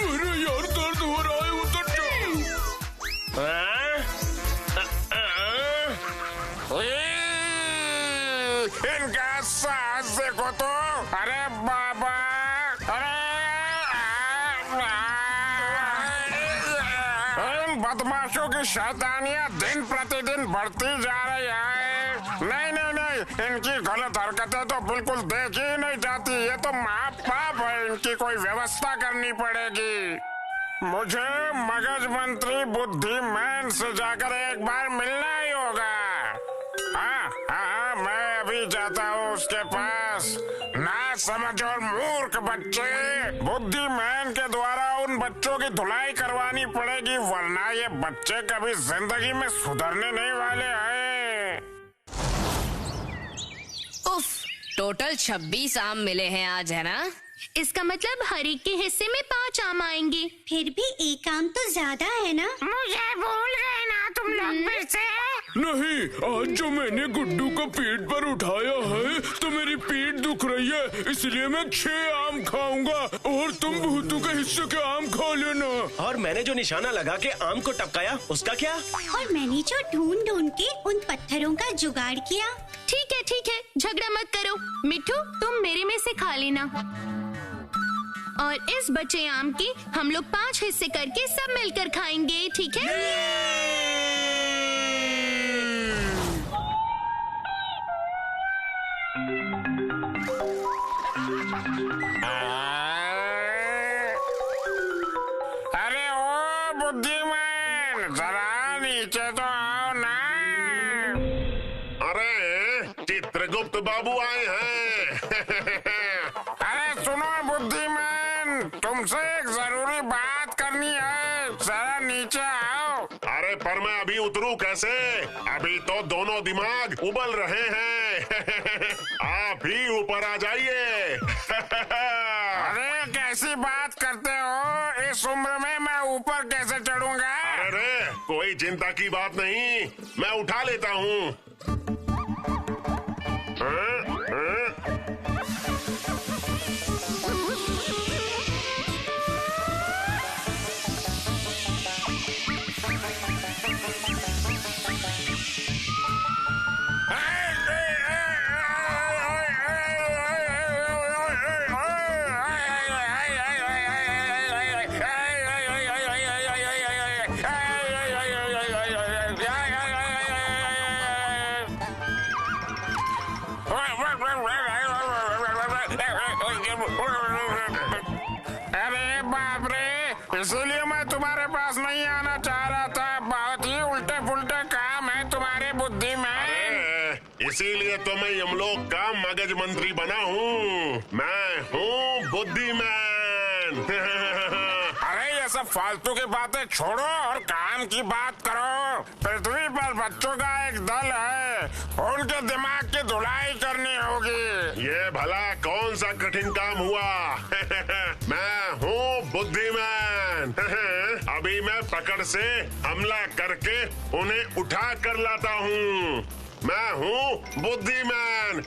अरे यार दर्द हो रहा है, उतर इनका साहस देखो तो। अरे बाबा, अरे इन बदमाशों की शैतानियां दिन प्रतिदिन बढ़ती जा रही है। नहीं नहीं नहीं, इनकी गलत हरकतें तो बिल्कुल देखी ही नहीं जाती। ये तो महापाप है, इनकी कोई व्यवस्था करनी पड़ेगी। मुझे मगज मंत्री बुद्धिमैन से जाकर एक बार मिलना ही होगा। हाँ, मैं अभी जाता हूँ उसके पास। ना समझ और मूर्ख बच्चे, बुद्धिमैन के द्वारा उन बच्चों की धुलाई करवानी पड़ेगी, वरना ये बच्चे कभी जिंदगी में सुधरने नहीं वाले हैं। उफ, टोटल 26 आम मिले हैं आज, है ना? इसका मतलब हर एक के हिस्से में 5 आम आएंगे। फिर भी एक आम तो ज्यादा है ना? मुझे भूल गए ना तुम लोग फिर से? नहीं, आज जो मैंने गुड्डू को पीठ पर उठाया है तो मेरी पीठ दुख रही है, इसलिए मैं 6 आम खाऊंगा और तुम भूतू के हिस्से के आम खा लेना। और मैंने जो निशाना लगा के आम को टपकाया, उसका क्या? और मैंने जो ढूंढ ढूंढ के उन पत्थरों का जुगाड़ किया। ठीक है, झगड़ा मत करो। मिट्टू, तुम मेरे में से खा लेना और इस बचे आम के हम लोग 5 हिस्से करके सब मिलकर खाएंगे, ठीक है? अरे ओ बुद्धिमान, जरा नीचे तो आओ ना। अरे चित्रगुप्त बाबू आए हैं। अरे सुनो बुद्धिमान, तुमसे एक जरूरी बात करनी है, जरा नीचे आओ। अरे पर मैं अभी उतरूं कैसे? अभी तो दोनों दिमाग उबल रहे हैं। आप ही ऊपर आ जाइए। अरे कैसी बात करते हो? इस उम्र में मैं ऊपर कैसे चढ़ूंगा? अरे कोई चिंता की बात नहीं, मैं उठा लेता हूँ। अरे बाप रे, इसीलिए मैं तुम्हारे पास नहीं आना चाह रहा था। बहुत ही उल्टे पुल्टे काम है तुम्हारे बुद्धिमान। इसीलिए तो मैं यमलोक का मगज मंत्री बना हूँ। मैं हूँ बुद्धिमान। अरे ये सब फालतू की बातें छोड़ो और काम की बात करो। पृथ्वी पर बच्चों का एक दल है, उनके दिमाग की धुलाई करनी होगी। ये भला कौन सा कठिन काम हुआ? मैं हूँ बुद्धिमान। अभी मैं पकड़ से हमला करके उन्हें उठा कर लाता हूँ। मैं हूँ बुद्धिमान।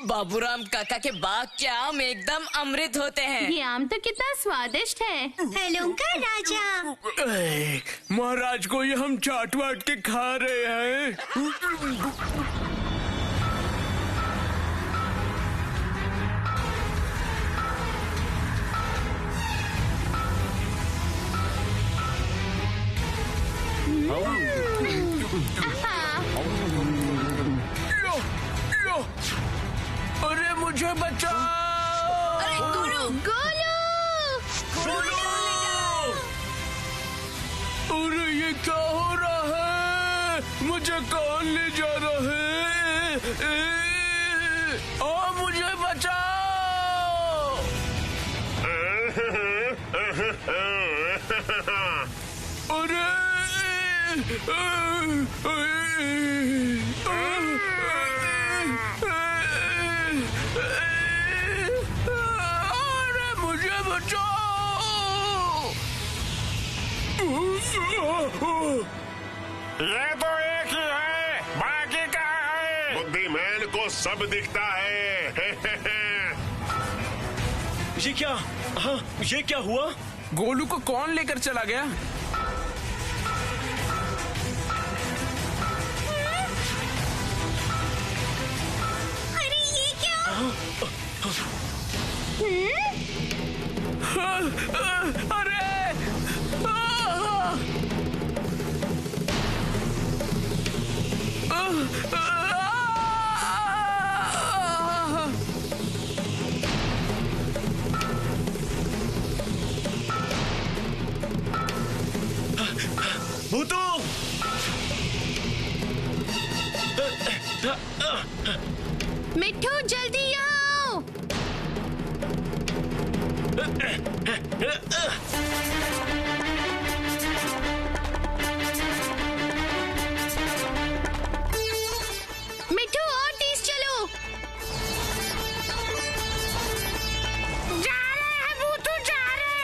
बाबूराम काका के बाग के आम एकदम अमृत होते हैं। ये आम तो कितना स्वादिष्ट है। हेलो का राजा। महाराज को ये हम चाट वाट के खा रहे हैं। अरे मुझे बचाओ! अरे गोलू! गोलू! अरे ये क्या हो रहा है? मुझे कौन ले जा रहा है? मुझे बचाओ। अरे मुझे बचाओ। ये तो एक ही है, बाकी कहाँ है? बुद्धिमैन को सब दिखता है। ये क्या? हाँ, ये क्या हुआ? गोलू को कौन लेकर चला गया? अरे ये क्या? अरे भूतू! मिट्ठू जल्दी आओ। मिट्ठू और तेज चलो। जा रहे हैं भूतू, जा रहे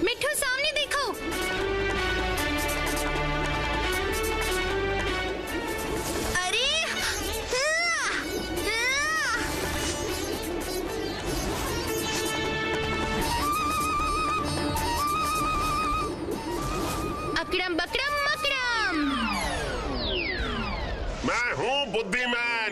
मिट्ठू सामने देखो। अरे अकड़म बकड़म मकड़म। मैं हूँ बुद्धिमान।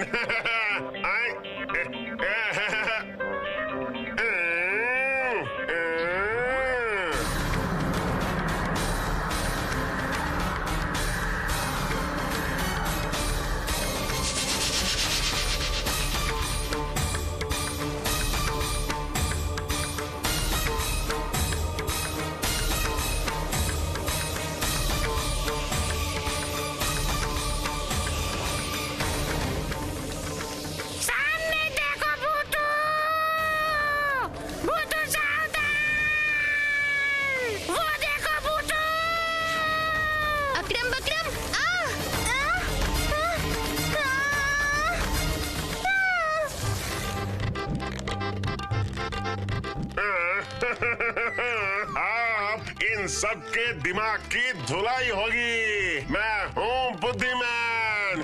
सामने देखो भूतू, भूतू सावधान, वो देखो भूतू। अकड़म बकड़म आप इन सब के दिमाग की धुलाई होगी। मैं हूँ बुद्धिमान।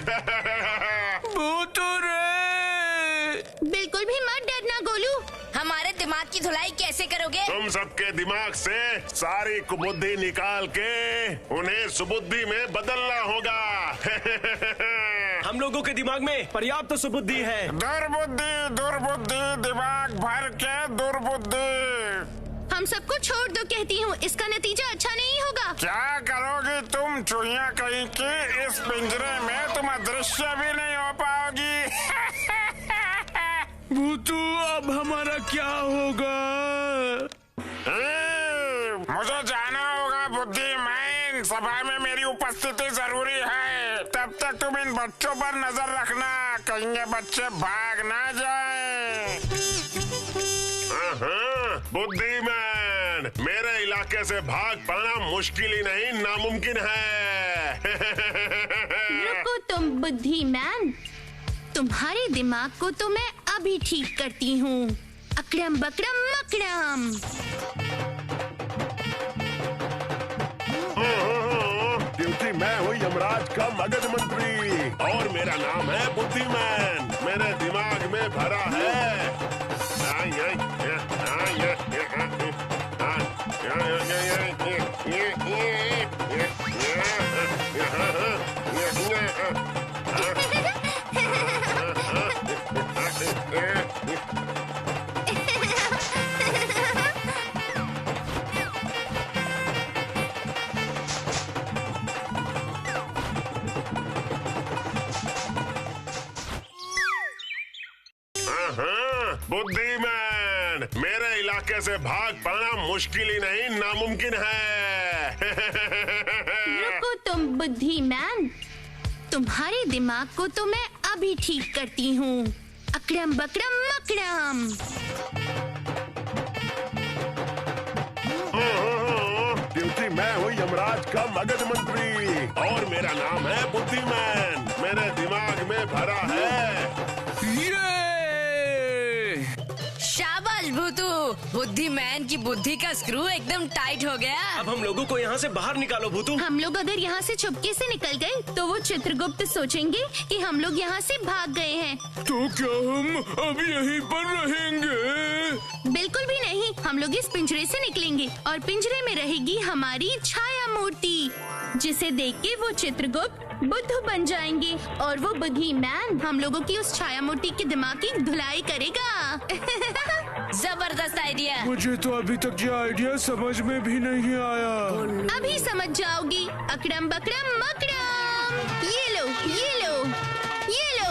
भूतू रे। बिल्कुल भी मत डरना गोलू। हमारे दिमाग की धुलाई कैसे करोगे? तुम सबके दिमाग से सारी कुबुद्धि निकाल के उन्हें सुबुद्धि में बदलना होगा। हम लोगों के दिमाग में पर्याप्त सुबुद्धि है। दुर्बुद्धि, दुर्बुद्धि, दिमाग भर के दुर्बुद्धि। हम सबको छोड़ दो कहती हूँ, इसका नतीजा अच्छा नहीं होगा। क्या करोगी तुम चूहिया कहीं की? इस पिंजरे में तुम अदृश्य भी नहीं हो पाओगी। भूतू अब हमारा क्या होगा? मुझे जाना होगा बुद्धिमान, सभा में मेरी उपस्थिति जरूरी है। तब तक तुम इन बच्चों पर नजर रखना, कहीं ये बच्चे भाग ना जाएं। बुद्धिमान, मेरे इलाके से भाग पाना मुश्किल ही नहीं नामुमकिन है। रुको तुम बुद्धिमान, तुम्हारे दिमाग को तो मैं अभी ठीक करती हूँ। अकड़म बकड़म मकड़म। क्योंकि मैं हूँ यमराज का मगध मंत्री और मेरा नाम है बुद्धिमान। मेरे दिमाग में भरा है। बुद्धिमान, मेरे इलाके से भाग पाना मुश्किल ही नहीं नामुमकिन है। रुको तुम बुद्धिमान, तुम्हारे दिमाग को तो मैं अभी ठीक करती हूँ। अकड़म बकड़म मकड़म। क्योंकि मैं हूँ यमराज का मगध मंत्री और मेरा नाम है बुद्धिमान। मेरे दिमाग में भरा है। शाबाश भूतू, बुद्धिमैन की बुद्धि का स्क्रू एकदम टाइट हो गया। अब हम लोगों को यहाँ से बाहर निकालो भूतू। हम लोग अगर यहाँ से चुपके से निकल गए तो वो चित्रगुप्त सोचेंगे कि हम लोग यहाँ से भाग गए हैं। तो क्या हम अब यहीं पर रहेंगे? बिल्कुल भी नहीं, हम लोग इस पिंजरे से निकलेंगे और पिंजरे में रहेगी हमारी छाया मूर्ति, जिसे देख के वो चित्रगुप्त बुद्धू बन जाएंगे और वो बुद्धिमान हम लोगों की उस छाया मूर्ति की दिमाग की धुलाई करेगा। जबरदस्त आइडिया। मुझे तो अभी तक ये आइडिया समझ में भी नहीं आया। अभी समझ जाओगी। अकड़म बकड़म मकड़म। ये लो, ये लो, ये लो।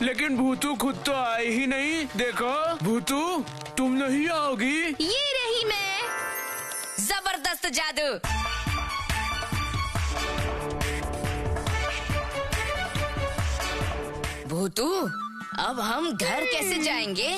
लेकिन भूतू खुद तो आई ही नहीं। देखो भूतू, तुम नहीं आओगी। ये रही मैं। जबरदस्त जादू। भूतू, अब हम घर कैसे जाएंगे?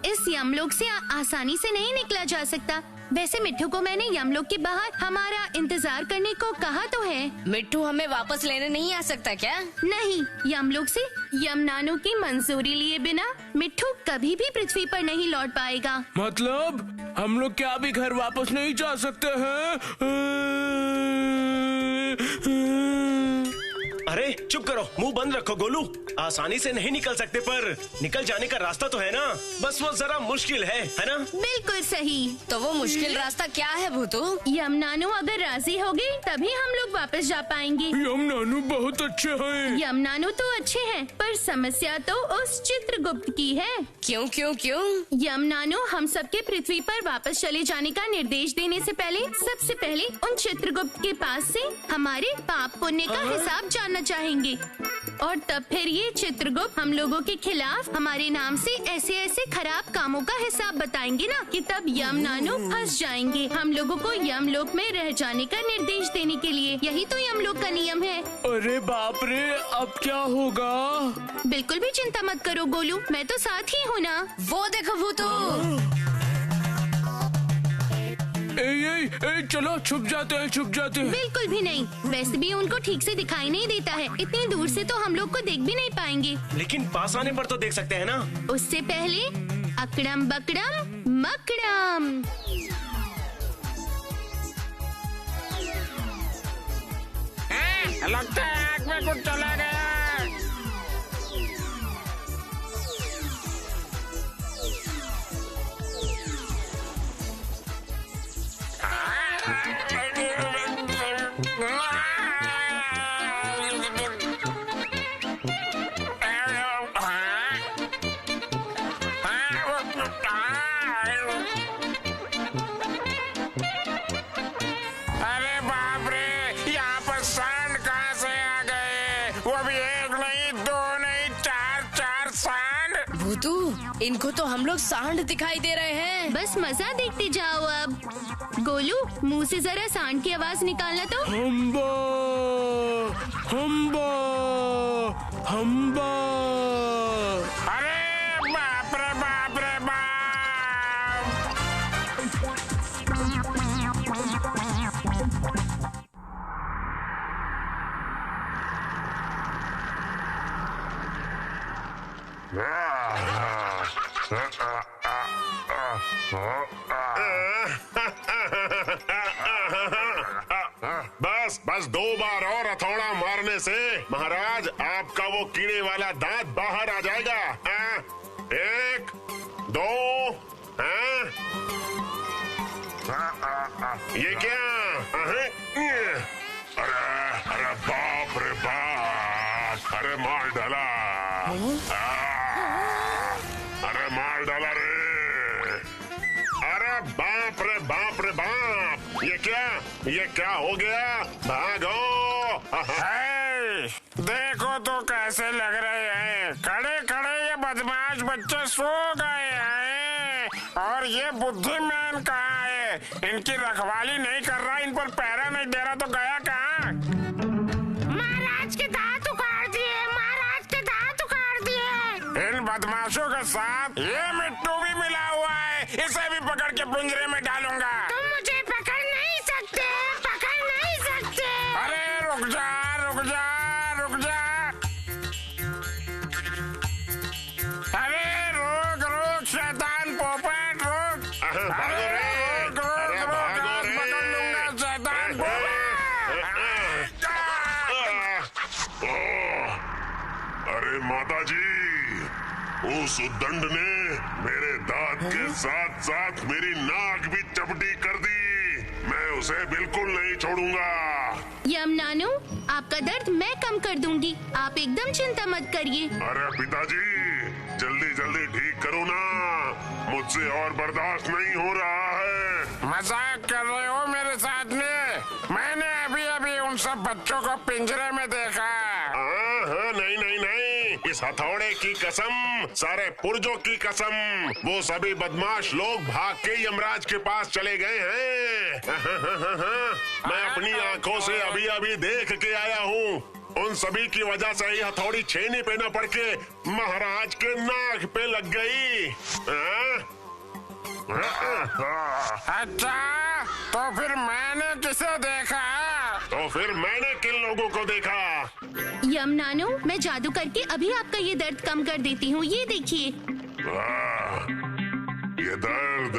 इस यमलोक से आसानी से नहीं निकला जा सकता। वैसे मिट्ठू को मैंने यमलोक के बाहर हमारा इंतजार करने को कहा तो है। मिट्टू हमें वापस लेने नहीं आ सकता क्या? नहीं, यमलोक से यमनानों की मंजूरी लिए बिना मिट्ठू कभी भी पृथ्वी पर नहीं लौट पाएगा। मतलब हम लोग क्या भी घर वापस नहीं जा सकते हैं? अरे चुप करो, मुंह बंद रखो गोलू। आसानी से नहीं निकल सकते, पर निकल जाने का रास्ता तो है ना। बस वो जरा मुश्किल है ना? बिल्कुल सही। तो वो मुश्किल रास्ता क्या है भूतू? यमनानू अगर राजी हो गई तभी हम लोग वापस जा पाएंगे। यमनानू बहुत अच्छे हैं। यमनानू तो अच्छे हैं, पर समस्या तो उस चित्रगुप्त की है। क्यों क्यों क्यों? यमनानू हम सबके पृथ्वी पर वापस चले जाने का निर्देश देने से पहले सबसे पहले उन चित्रगुप्त के पास से हमारे पाप पुण्य का हिसाब जानना चाहेंगे, और तब फिर ये चित्रगुप्त हम लोगों के खिलाफ हमारे नाम से ऐसे ऐसे खराब कामों का हिसाब बताएंगे ना कि तब यमनानू फंस जाएंगे हम लोगों को यमलोक में रह जाने का निर्देश देने के लिए। यही तो यमलोक का नियम है। अरे बाप रे, अब क्या होगा? बिल्कुल भी चिंता मत करो गोलू, मैं तो साथ ही हूँ ना। वो देखो भूतू। चलो छुप जाते हैं, छुप जाते हैं। बिल्कुल भी नहीं, वैसे भी उनको ठीक से दिखाई नहीं देता है। इतनी दूर से तो हम लोग को देख भी नहीं पाएंगे। लेकिन पास आने पर तो देख सकते हैं ना। उससे पहले अकड़म बकड़म मकड़म। लगता है आग में कुछ चला गया। अरे बाप रे, यहाँ पर सांड कहाँ से आ गए? वो भी एक नहीं, दो नहीं, चार सांड। भूतू, इनको तो हम लोग सांड दिखाई दे रहे हैं। बस मजा देखते जाओ। अब गोलू, मुंह से जरा सांड की आवाज निकालना तो। हम्बा, हम्बा, हम्बा। अरे बाप रे बाप रे बाप। बस बस 2 बार और हथौड़ा मारने से महाराज आपका वो कीड़े वाला दांत बाहर आ जाएगा। 1, 2, रे बाप, अरे मार डाला, अरे मार डाला रे, अरे बाप रे बाप रे बाप, ये क्या हो गया? भागो! देखो तो कैसे लग रहे हैं, खड़े खड़े ये बदमाश बच्चे सो गए हैं, और ये बुद्धिमान कहाँ है? इनकी रखवाली नहीं कर रहा, इन पर पैरा नहीं दे रहा, तो गया कहाँ? महाराज के दांत उखाड़ दिए, महाराज के दांत उखाड़ दिए। इन बदमाशों के साथ ये मिट्टू भी मिला हुआ है, इसे भी पकड़ के पिंजरे में डालूंगा। तुम मुझे पकड़ नहीं सकते, पकड़ नहीं सकते। अरे रुक जा, रुक जा, रुक जा, अरे रुक रुक शैतान पोपट, रुक, भागो रे, रुक रुक रुक, आज पकड़ लूंगा शैतान पोपट। अरे माता जी, उस उद्दंड ने मेरे दांत के साथ साथ मेरी नाक भी चपटी कर दी। मैं उसे बिल्कुल नहीं छोड़ूंगा। यमनानु, आपका दर्द मैं कम कर दूंगी, आप एकदम चिंता मत करिए। अरे पिताजी, जल्दी जल्दी ठीक करो ना, मुझसे और बर्दाश्त नहीं हो रहा है। मजाक कर रहे हो मेरे साथ में? मैंने अभी अभी उन सब बच्चों को पिंजरे में देखा। हाँ, नहीं नहीं नहीं, इस हथौड़े की कसम, सारे पुर्जों की कसम, वो सभी बदमाश लोग भाग के यमराज के पास चले गए हैं। मैं अपनी आंखों से अभी अभी देख के आया हूँ। उन सभी की वजह से ही हथौड़ी छेनी पे न पड़ के महाराज के नाक पे लग गई। अच्छा, तो फिर मैंने किसे देखा? तो फिर मैंने किन लोगों को देखा? यमनानु, मैं जादू करके अभी आपका ये दर्द कम कर देती हूँ, ये देखिए। ये दर्द,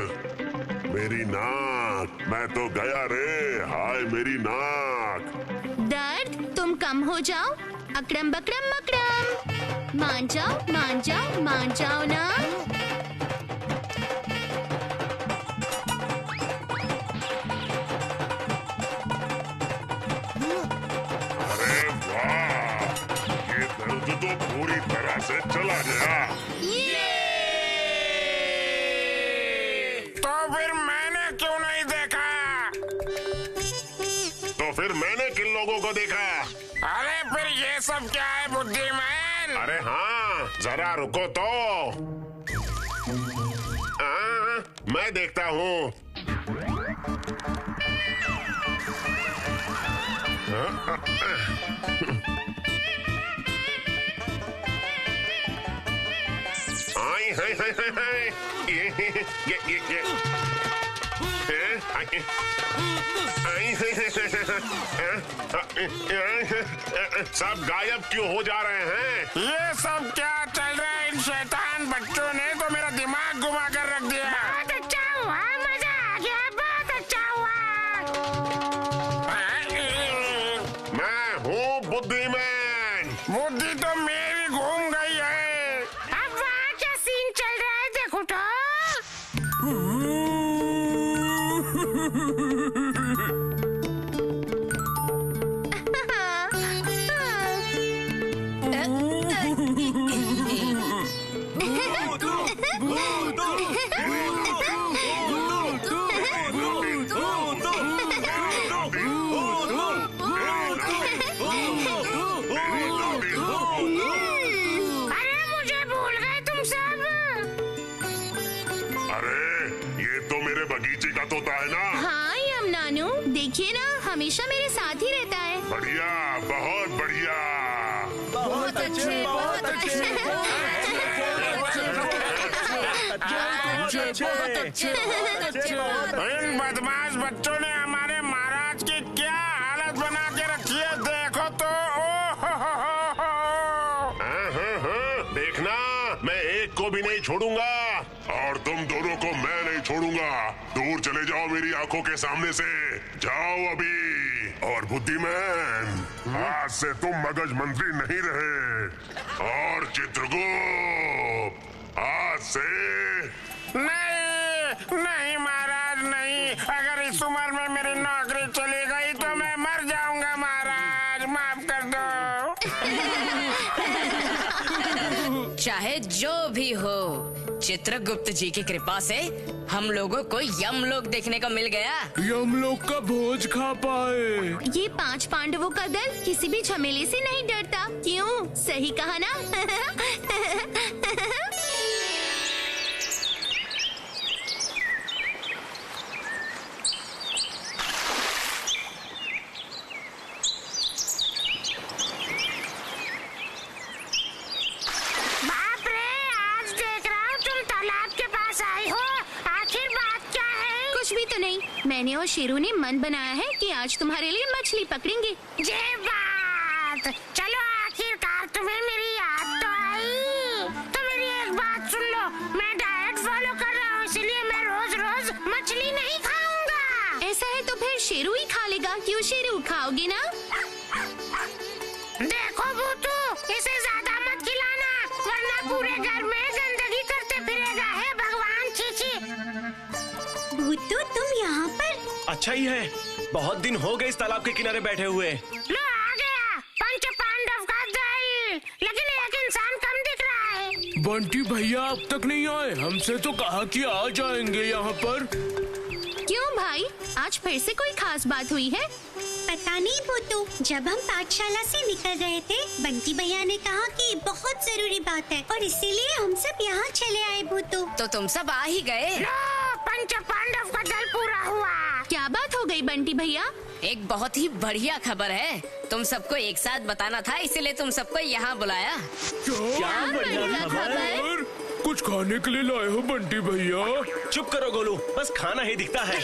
मेरी नाक, मैं तो गया रे, हाय मेरी नाक। दर्द तुम कम हो जाओ, अकड़म बकड़म मकड़म, मान जाओ मान जाओ मान जाओ ना। अरे वाह, ये दर्द तो पूरी तरह से चला गया। तो फिर मैंने क्यों नहीं देखा? तो फिर मैंने किन लोगों को देखा? अरे फिर ये सब क्या है बुद्धिमान? अरे हाँ, जरा रुको तो। मैं देखता हूँ। आई हाय हाय हाय हाय, ये सब गायब क्यों हो जा रहे हैं? ये सब क्या चल रहा है? इन शैतान बच्चों ने तो मेरा दिमाग घुमा कर रख दिया। बहुत अच्छा हुआ, मजा आ गया, बहुत अच्छा हुआ। मैं हूँ बुद्धिमान। बुद्धि तो मेरी घूम गई है। अब वहाँ क्या सीन चल रहा है, देखो तो। बगीचे का तोता है ना? हाँ यमनानु, देखिए ना, हमेशा मेरे साथ ही रहता है। बढ़िया, बहुत बढ़िया। बहुत अच्छे, बहुत अच्छे, इन बदमाश बच्चों ने हमारे महाराज की क्या हालत बना के रखी है, देखो तो। देखना, मैं एक को भी नहीं छोड़ूंगा, और तुम दोनों को मैं नहीं छोड़ूंगा। दूर चले जाओ मेरी आंखों के सामने से, जाओ अभी। और बुद्धिमान, आज से तुम मगज मंत्री नहीं रहे। और चित्रगुप्त, आज से नहीं, नहीं महाराज, नहीं। अगर इस उम्र में मेरी नौकरी चली गई तो मैं मर जाऊंगा महाराज, माफ कर कर दो। चाहे जो भी हो, चित्रगुप्त जी की कृपा से हम लोगों को यमलोक देखने को मिल गया। यमलोक का भोज खा पाए। ये 5 पांडवों का दल किसी भी झमेले से नहीं डरता। क्यों? सही कहा ना? बाप रे, आज देख रहा हूँ तुम तालाब के पास आई हो। आखिर बात क्या है? कुछ भी तो नहीं। मैंने और शेरू ने मन बनाया है कि आज तुम्हारे लिए मछली पकड़ेंगे। ये बात, चलो आखिरकार तुम्हें मेरी याद तो आई। तो मेरी एक बात सुन लो, मैं डाइट फॉलो कर रहा हूँ, इसलिए मैं रोज रोज मछली नहीं खाऊंगा। ऐसा है तो फिर शेरू ही खा लेगा। क्यों शेरू, खाओगे ना? देखो भूतू, इसे ज्यादा मत खिलाना, वरना पूरे घर में गंदगी करते फिरेगा। है भगवान, चीची। भूतू, तुम यहाँ पर? अच्छा ही है, बहुत दिन हो गए इस तालाब के किनारे बैठे हुए। लो आ गया पंच पांडव का दल, लेकिन एक इंसान कम दिख रहा है। बंटी भैया अब तक नहीं आए। हमसे तो कहा कि आ जाएंगे यहाँ पर। क्यों भाई, आज फिर से कोई खास बात हुई है? पता नहीं भूतू, जब हम पाठशाला से निकल रहे थे, बंटी भैया ने कहा कि बहुत जरूरी बात है और इसीलिए हम सब यहाँ चले आए भूतू। तो तुम सब आ ही गए। लो, पंच पांडव का दल पूरा हुआ। क्या बात हो गई बंटी भैया? एक बहुत ही बढ़िया खबर है। तुम सबको एक साथ बताना था, इसीलिए तुम सबको यहाँ बुलाया। क्या बढ़िया खबर। कुछ खाने के लिए लाए हो बंटी भैया? चुप करो गोलू, बस खाना ही दिखता है।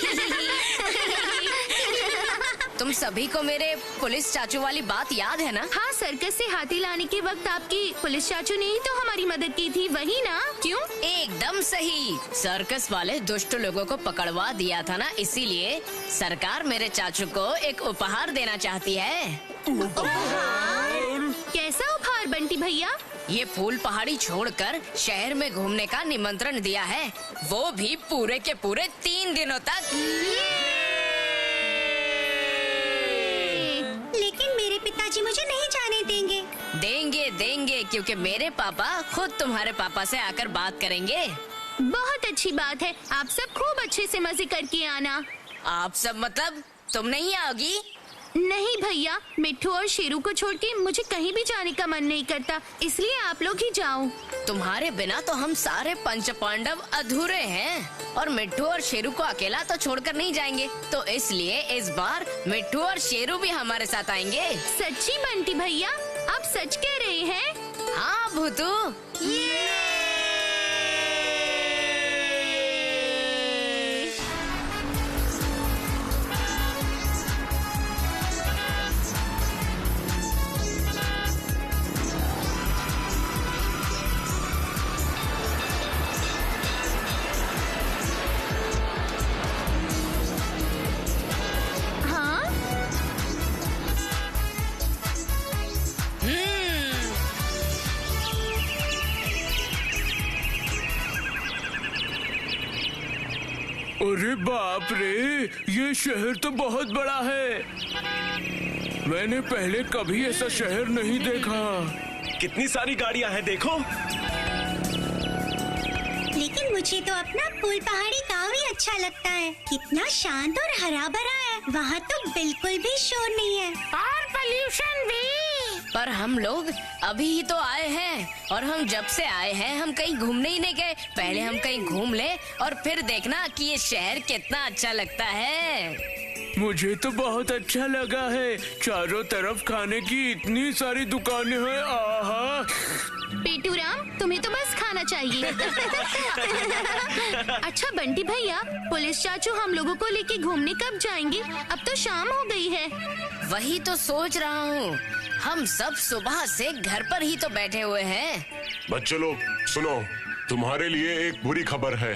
तुम सभी को मेरे पुलिस चाचू वाली बात याद है ना? हाँ, सर्कस से हाथी लाने के वक्त आपकी पुलिस चाचू ने ही तो हमारी मदद की थी, वही ना? क्यों? एकदम सही। सर्कस वाले दुष्ट लोगों को पकड़वा दिया था ना, इसीलिए सरकार मेरे चाचू को एक उपहार देना चाहती है। कैसा उपहार बंटी भैया? ये फूल पहाड़ी छोड़कर शहर में घूमने का निमंत्रण दिया है, वो भी पूरे के पूरे 3 दिनों तक। लेकिन मेरे पिताजी मुझे नहीं जाने देंगे। देंगे, क्योंकि मेरे पापा खुद तुम्हारे पापा से आकर बात करेंगे। बहुत अच्छी बात है। आप सब खूब अच्छे से मजे करके आना। आप सब मतलब तुम नहीं आओगी? नहीं भैया, मिट्ठू और शेरू को छोड़ के मुझे कहीं भी जाने का मन नहीं करता, इसलिए आप लोग ही जाओ। तुम्हारे बिना तो हम सारे पंच पांडव अधूरे हैं और मिट्ठू और शेरू को अकेला तो छोड़कर नहीं जाएंगे, तो इसलिए इस बार मिट्ठू और शेरू भी हमारे साथ आएंगे। सच्ची बंटी भैया, आप सच कह रहे हैं? हाँ भूतू। अरे बाप रे, ये शहर तो बहुत बड़ा है। मैंने पहले कभी ऐसा शहर नहीं देखा। कितनी सारी गाड़ियाँ हैं देखो। लेकिन मुझे तो अपना फूल पहाड़ी गाँव ही अच्छा लगता है। कितना शांत और हरा भरा है। वहाँ तो बिल्कुल भी शोर नहीं है और पोल्यूशन भी। पर हम लोग अभी ही तो आए हैं और हम जब से आए हैं हम कहीं घूमने ही नहीं गए। पहले हम कहीं घूम ले और फिर देखना कि ये शहर कितना अच्छा लगता है। मुझे तो बहुत अच्छा लगा है। चारों तरफ खाने की इतनी सारी दुकानें हैं। आहा। पेटूराम, तुम्हें तो बस खाना चाहिए। अच्छा बंटी भैया, पुलिस चाचू हम लोगों को लेके घूमने कब जाएंगे? अब तो शाम हो गई है। वही तो सोच रहा हूँ, हम सब सुबह से घर पर ही तो बैठे हुए हैं। बच्चों लोग सुनो, तुम्हारे लिए एक बुरी खबर है।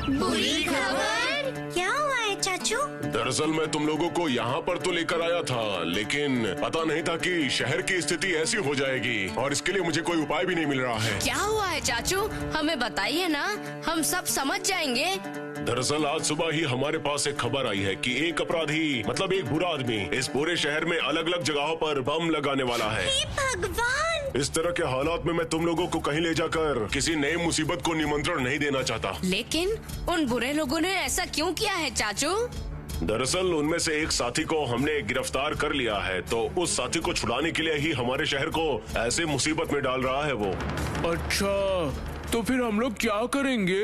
बुरी खबर? क्या हुआ है चाचू? दरअसल मैं तुम लोगों को यहाँ पर तो लेकर आया था, लेकिन पता नहीं था कि शहर की स्थिति ऐसी हो जाएगी और इसके लिए मुझे कोई उपाय भी नहीं मिल रहा है। क्या हुआ है चाचू? हमें बताइए ना, हम सब समझ जाएंगे। दरअसल आज सुबह ही हमारे पास एक खबर आई है कि एक अपराधी मतलब एक बुरा आदमी इस पूरे शहर में अलग अलग जगहों पर बम लगाने वाला है। हे भगवान! इस तरह के हालात में मैं तुम लोगों को कहीं ले जाकर किसी नई मुसीबत को निमंत्रण नहीं देना चाहता। लेकिन उन बुरे लोगों ने ऐसा क्यों किया है चाचू? दरअसल उनमें से एक साथी को हमने गिरफ्तार कर लिया है, तो उस साथी को छुड़ाने के लिए ही हमारे शहर को ऐसे मुसीबत में डाल रहा है वो। अच्छा, तो फिर हम लोग क्या करेंगे?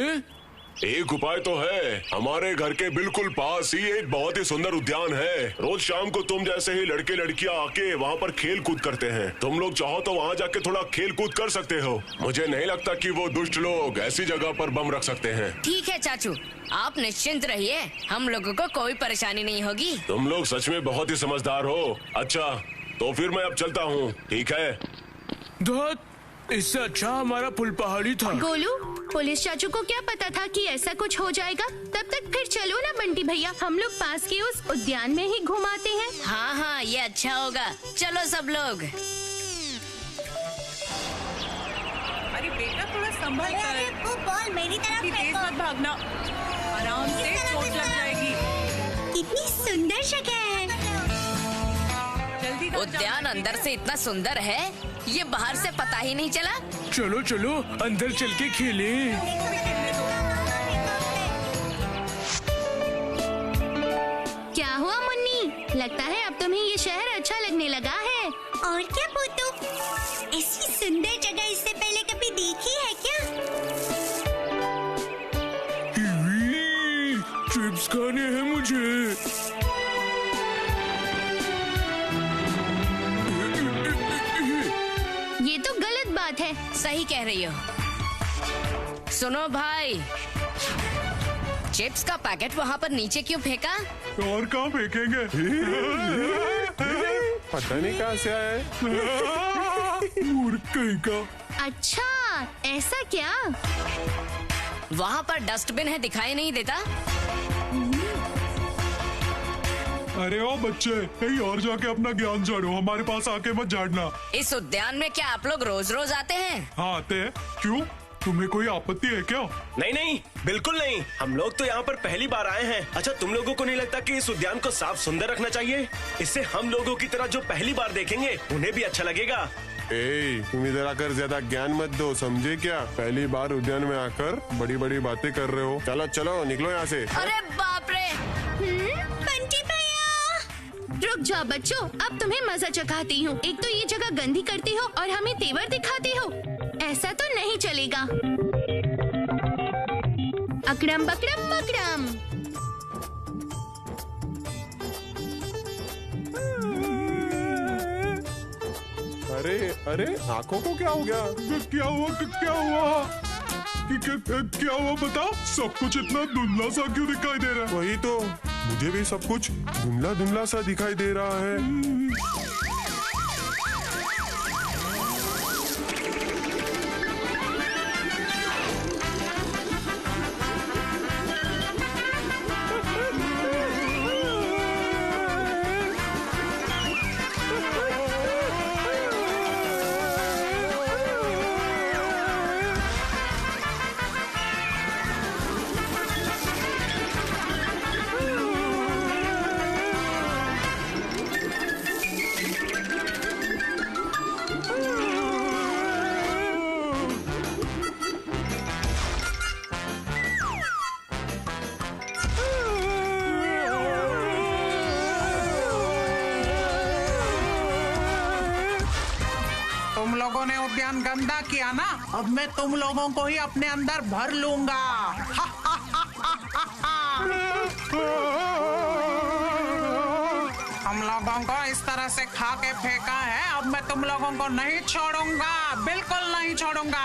एक उपाय तो है। हमारे घर के बिल्कुल पास ही एक बहुत ही सुंदर उद्यान है। रोज शाम को तुम जैसे ही लड़के लड़कियां आके वहाँ पर खेल कूद करते हैं। तुम लोग चाहो तो वहाँ जाके थोड़ा खेल कूद कर सकते हो। मुझे नहीं लगता कि वो दुष्ट लोग ऐसी जगह पर बम रख सकते हैं। ठीक है चाचू, आप निश्चिंत रहिए, हम लोगों को कोई परेशानी नहीं होगी। तुम लोग सच में बहुत ही समझदार हो। अच्छा, तो फिर मैं अब चलता हूँ, ठीक है? इससे अच्छा हमारा फुल पहाड़ी था। गोलू, पुलिस चाचू को क्या पता था कि ऐसा कुछ हो जाएगा? तब तक फिर चलो ना बंटी भैया, हम लोग पास के उस उद्यान में ही घुमाते हैं। हाँ हाँ, ये अच्छा होगा। चलो सब लोग। अरे बेटा, थोड़ा संभल कर। वो बॉल मेरी तरफ तेज मत भागना, आराम से, चोट लग जाएगी। कितनी सुंदर जगह है। उद्यान अंदर से इतना सुंदर है, ये बाहर से पता ही नहीं चला। चलो चलो अंदर चल के खेलें। क्या हुआ मुन्नी? लगता है अब तुम्हें ये शहर अच्छा लगने लगा है। और क्या भूतू, ऐसी सुंदर जगह इससे पहले कभी देखी है क्या? चिप्स खाने हैं मुझे। ये तो गलत बात है। सही कह रही हो। सुनो भाई, चिप्स का पैकेट वहाँ पर नीचे क्यों फेंका? और कहाँ फेंकेंगे? पता नहीं कहाँ से आया है। मूर्ख कहीं का। अच्छा, ऐसा क्या? वहाँ पर डस्टबिन है, दिखाई नहीं देता? अरे ओ बच्चे, कहीं और जाके अपना ज्ञान झाड़ो, हमारे पास आके मत झाड़ना। इस उद्यान में क्या आप लोग रोज रोज आते हैं? हाँ आते हैं। क्यों, तुम्हें कोई आपत्ति है क्या? नहीं नहीं, बिल्कुल नहीं। हम लोग तो यहाँ पर पहली बार आए हैं। अच्छा, तुम लोगों को नहीं लगता कि इस उद्यान को साफ सुंदर रखना चाहिए? इससे हम लोगों की तरह जो पहली बार देखेंगे उन्हें भी अच्छा लगेगा। तुम इधर आकर ज्यादा ज्ञान मत दो, समझे क्या? पहली बार उद्यान में आकर बड़ी बड़ी बातें कर रहे हो। चलो चलो निकलो यहाँ से। अरे बाप रे! बंटी भैया, रुक जाओ बच्चों, अब तुम्हें मजा चखाती हूँ। एक तो ये जगह गंदी करती हो और हमें तेवर दिखाती हो। ऐसा तो नहीं चलेगा। अकड़म बकड़म बकड़म। अरे अरे, आंखों को क्या हो गया? क्या हुआ? क्या हुआ? क्या हुआ बताओ? सब कुछ इतना धुंधला सा क्यों दिखाई दे रहा है? वही तो, मुझे भी सब कुछ धुंधला धुंधला सा दिखाई दे रहा है। तुम लोगों ने उद्यान गंदा किया ना, अब मैं तुम लोगों को ही अपने अंदर भर लूंगा। हम लोगों को इस तरह से खा के फेंका है, अब मैं तुम लोगों को नहीं छोड़ूंगा, बिल्कुल नहीं छोड़ूंगा।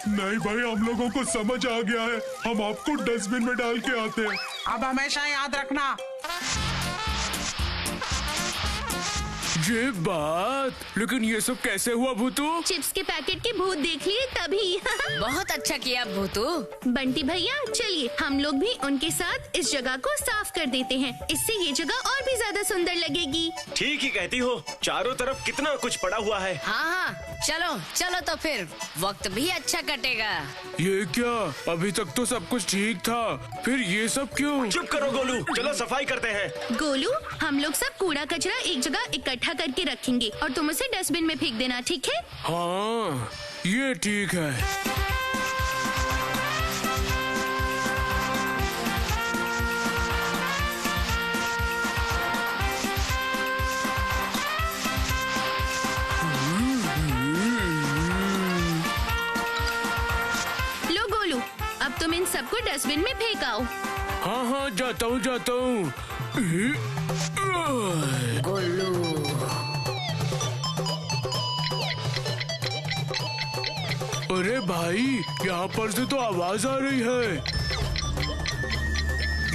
नहीं भाई, हम लोगों को समझ आ गया है, हम आपको डस्टबिन में डाल के आते हैं। अब हमेशा याद रखना। ये बात, लेकिन ये सब कैसे हुआ भूतू? चिप्स के पैकेट के भूत देख लिए तभी। बहुत अच्छा किया भूतू। बंटी भैया, चलिए हम लोग भी उनके साथ इस जगह को साफ कर देते हैं। इससे ये जगह और भी ज्यादा सुंदर लगेगी। ठीक ही कहती हो, चारों तरफ कितना कुछ पड़ा हुआ है। हाँ हाँ, चलो चलो तो फिर वक्त भी अच्छा कटेगा। ये क्या, अभी तक तो सब कुछ ठीक था, फिर ये सब क्यों? चुप करो गोलू, चलो सफाई करते हैं। गोलू, हम लोग सब कूड़ा कचरा एक जगह इकट्ठा करके रखेंगे और तुम उसे डस्टबिन में फेंक देना, ठीक है? हाँ, ये ठीक है। अब तुम इन सबको डस्टबिन में फेंकाओ। हाँ हाँ, जाता हूँ जाता हूँ। गोलू, अरे भाई, यहाँ पर से तो आवाज आ रही है।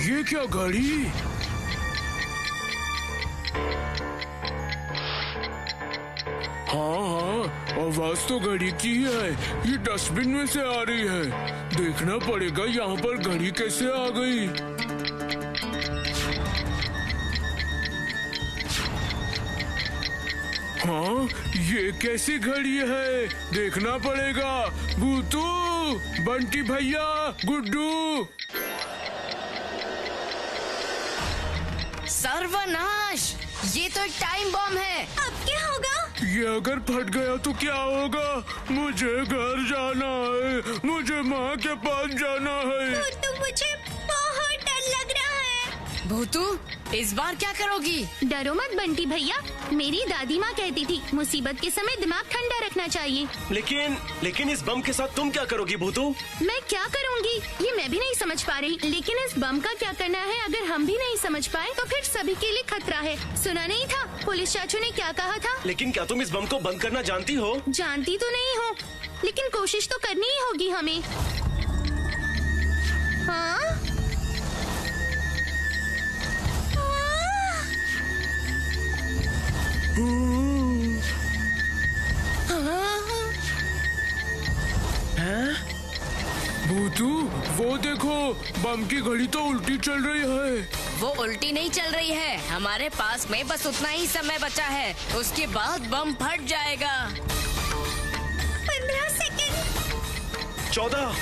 ये क्या घड़ी? हाँ, आवाज तो घड़ी की है। ये डस्टबिन में से आ रही है। देखना पड़ेगा यहाँ पर घड़ी कैसे आ गई। हाँ, ये कैसी घड़ी है? देखना पड़ेगा। भूतू, बंटी भैया, गुड्डू। सर्वनाश, ये तो एक टाइम बम है। अब क्या होगा? ये अगर फट गया तो क्या होगा? मुझे घर जाना है, मुझे माँ के पास जाना है। तो मुझे बहुत डर लग रहा है। भूतू, इस बार क्या करोगी? डरो मत बंटी भैया, मेरी दादी माँ कहती थी मुसीबत के समय दिमाग ठंडा रखना चाहिए। लेकिन इस बम के साथ तुम क्या करोगी भूतू? मैं क्या करूँगी ये मैं भी नहीं समझ पा रही, लेकिन इस बम का क्या करना है अगर हम भी नहीं समझ पाए तो फिर सभी के लिए खतरा है। सुना नहीं था पुलिस चाचू ने क्या कहा था? लेकिन क्या तुम इस बम को बंद करना जानती हो? जानती तो नहीं हूँ, लेकिन कोशिश तो करनी ही होगी हमें। हाँ? भूतू, वो देखो, बम की घड़ी तो उल्टी चल रही है। वो उल्टी नहीं चल रही है, हमारे पास में बस उतना ही समय बचा है, उसके बाद बम फट जाएगा। 15 सेकंड, 14,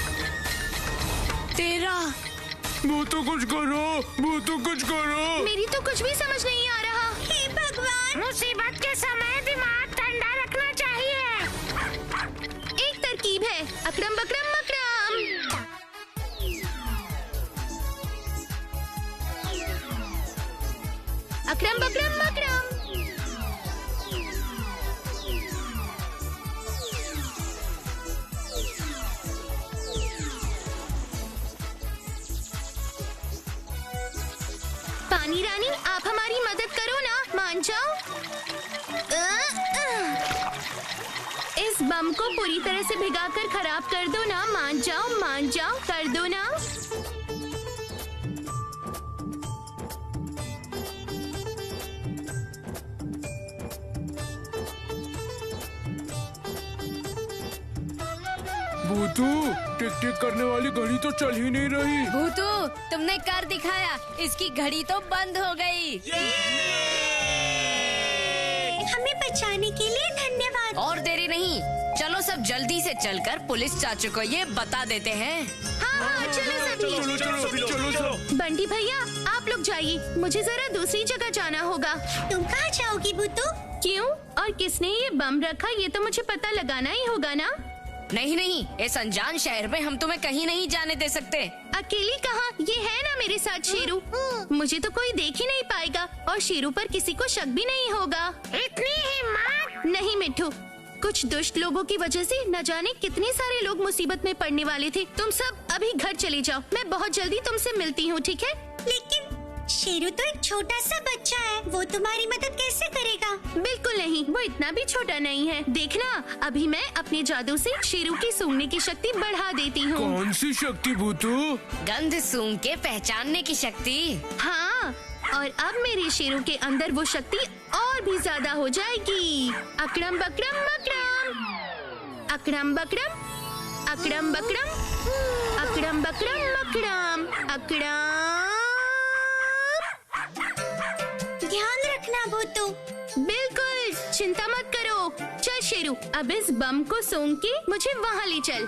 13। भूतू कुछ करो, भूतू कुछ करो। मेरी तो कुछ भी समझ नहीं आ रहा। हे भगवान, मुसीबत के समय दिमाग ठंडा रखना चाहिए। एक तरकीब है, अकड़म बकड़म मकड़म। अकड़म बकड़म मकड़म। पानी रानी, आप हमारी मदद करो ना, मान जाओ। इस बम को पूरी तरह से भिगाकर खराब कर दो ना, मान जाओ, कर दो ना। भूतू, टिक टिक करने वाली घड़ी तो चल ही नहीं रही। भूतू, तुमने कर दिखाया, इसकी घड़ी तो बंद हो गई। हमें बचाने के लिए धन्यवाद। और देरी नहीं, चलो सब जल्दी से चलकर पुलिस चाचू को ये बता देते हैं। हाँ, चलो। बंटी भैया, आप लोग जाइए, मुझे जरा दूसरी जगह जाना होगा। तुम कहाँ जाओगी भूतू? क्यों और किसने ये बम रखा ये तो मुझे पता लगाना ही होगा ना। नहीं, इस अनजान शहर में हम तुम्हें कहीं नहीं जाने दे सकते। अकेली कहाँ? ये है ना मेरे साथ शेरू। मुझे तो कोई देख ही नहीं पाएगा और शेरू पर किसी को शक भी नहीं होगा। इतनी हिम्मत? नहीं मिट्ठू, कुछ दुष्ट लोगों की वजह से न जाने कितने सारे लोग मुसीबत में पड़ने वाले थे। तुम सब अभी घर चले जाओ, मैं बहुत जल्दी तुमसे मिलती हूँ, ठीक है? लेकिन शेरू तो एक छोटा सा बच्चा है, वो तुम्हारी मदद कैसे करेगा? बिल्कुल नहीं, वो इतना भी छोटा नहीं है। देखना, अभी मैं अपने जादू से शेरू की सूंघने की शक्ति बढ़ा देती हूँ। कौन सी शक्ति भूतू? गंध सूंघ के पहचानने की शक्ति। हाँ, और अब मेरे शेरू के अंदर वो शक्ति और भी ज्यादा हो जाएगी। अकड़म बकड़म मकड़म, अकड़म बकड़म, अकड़म बकड़म, अकड़म बकड़म मकड़म, अकड़म। ध्यान रखना भूतू। बिल्कुल, चिंता मत करो। चल शेरू, अब इस बम को सूंघ के मुझे वहाँ ले चल।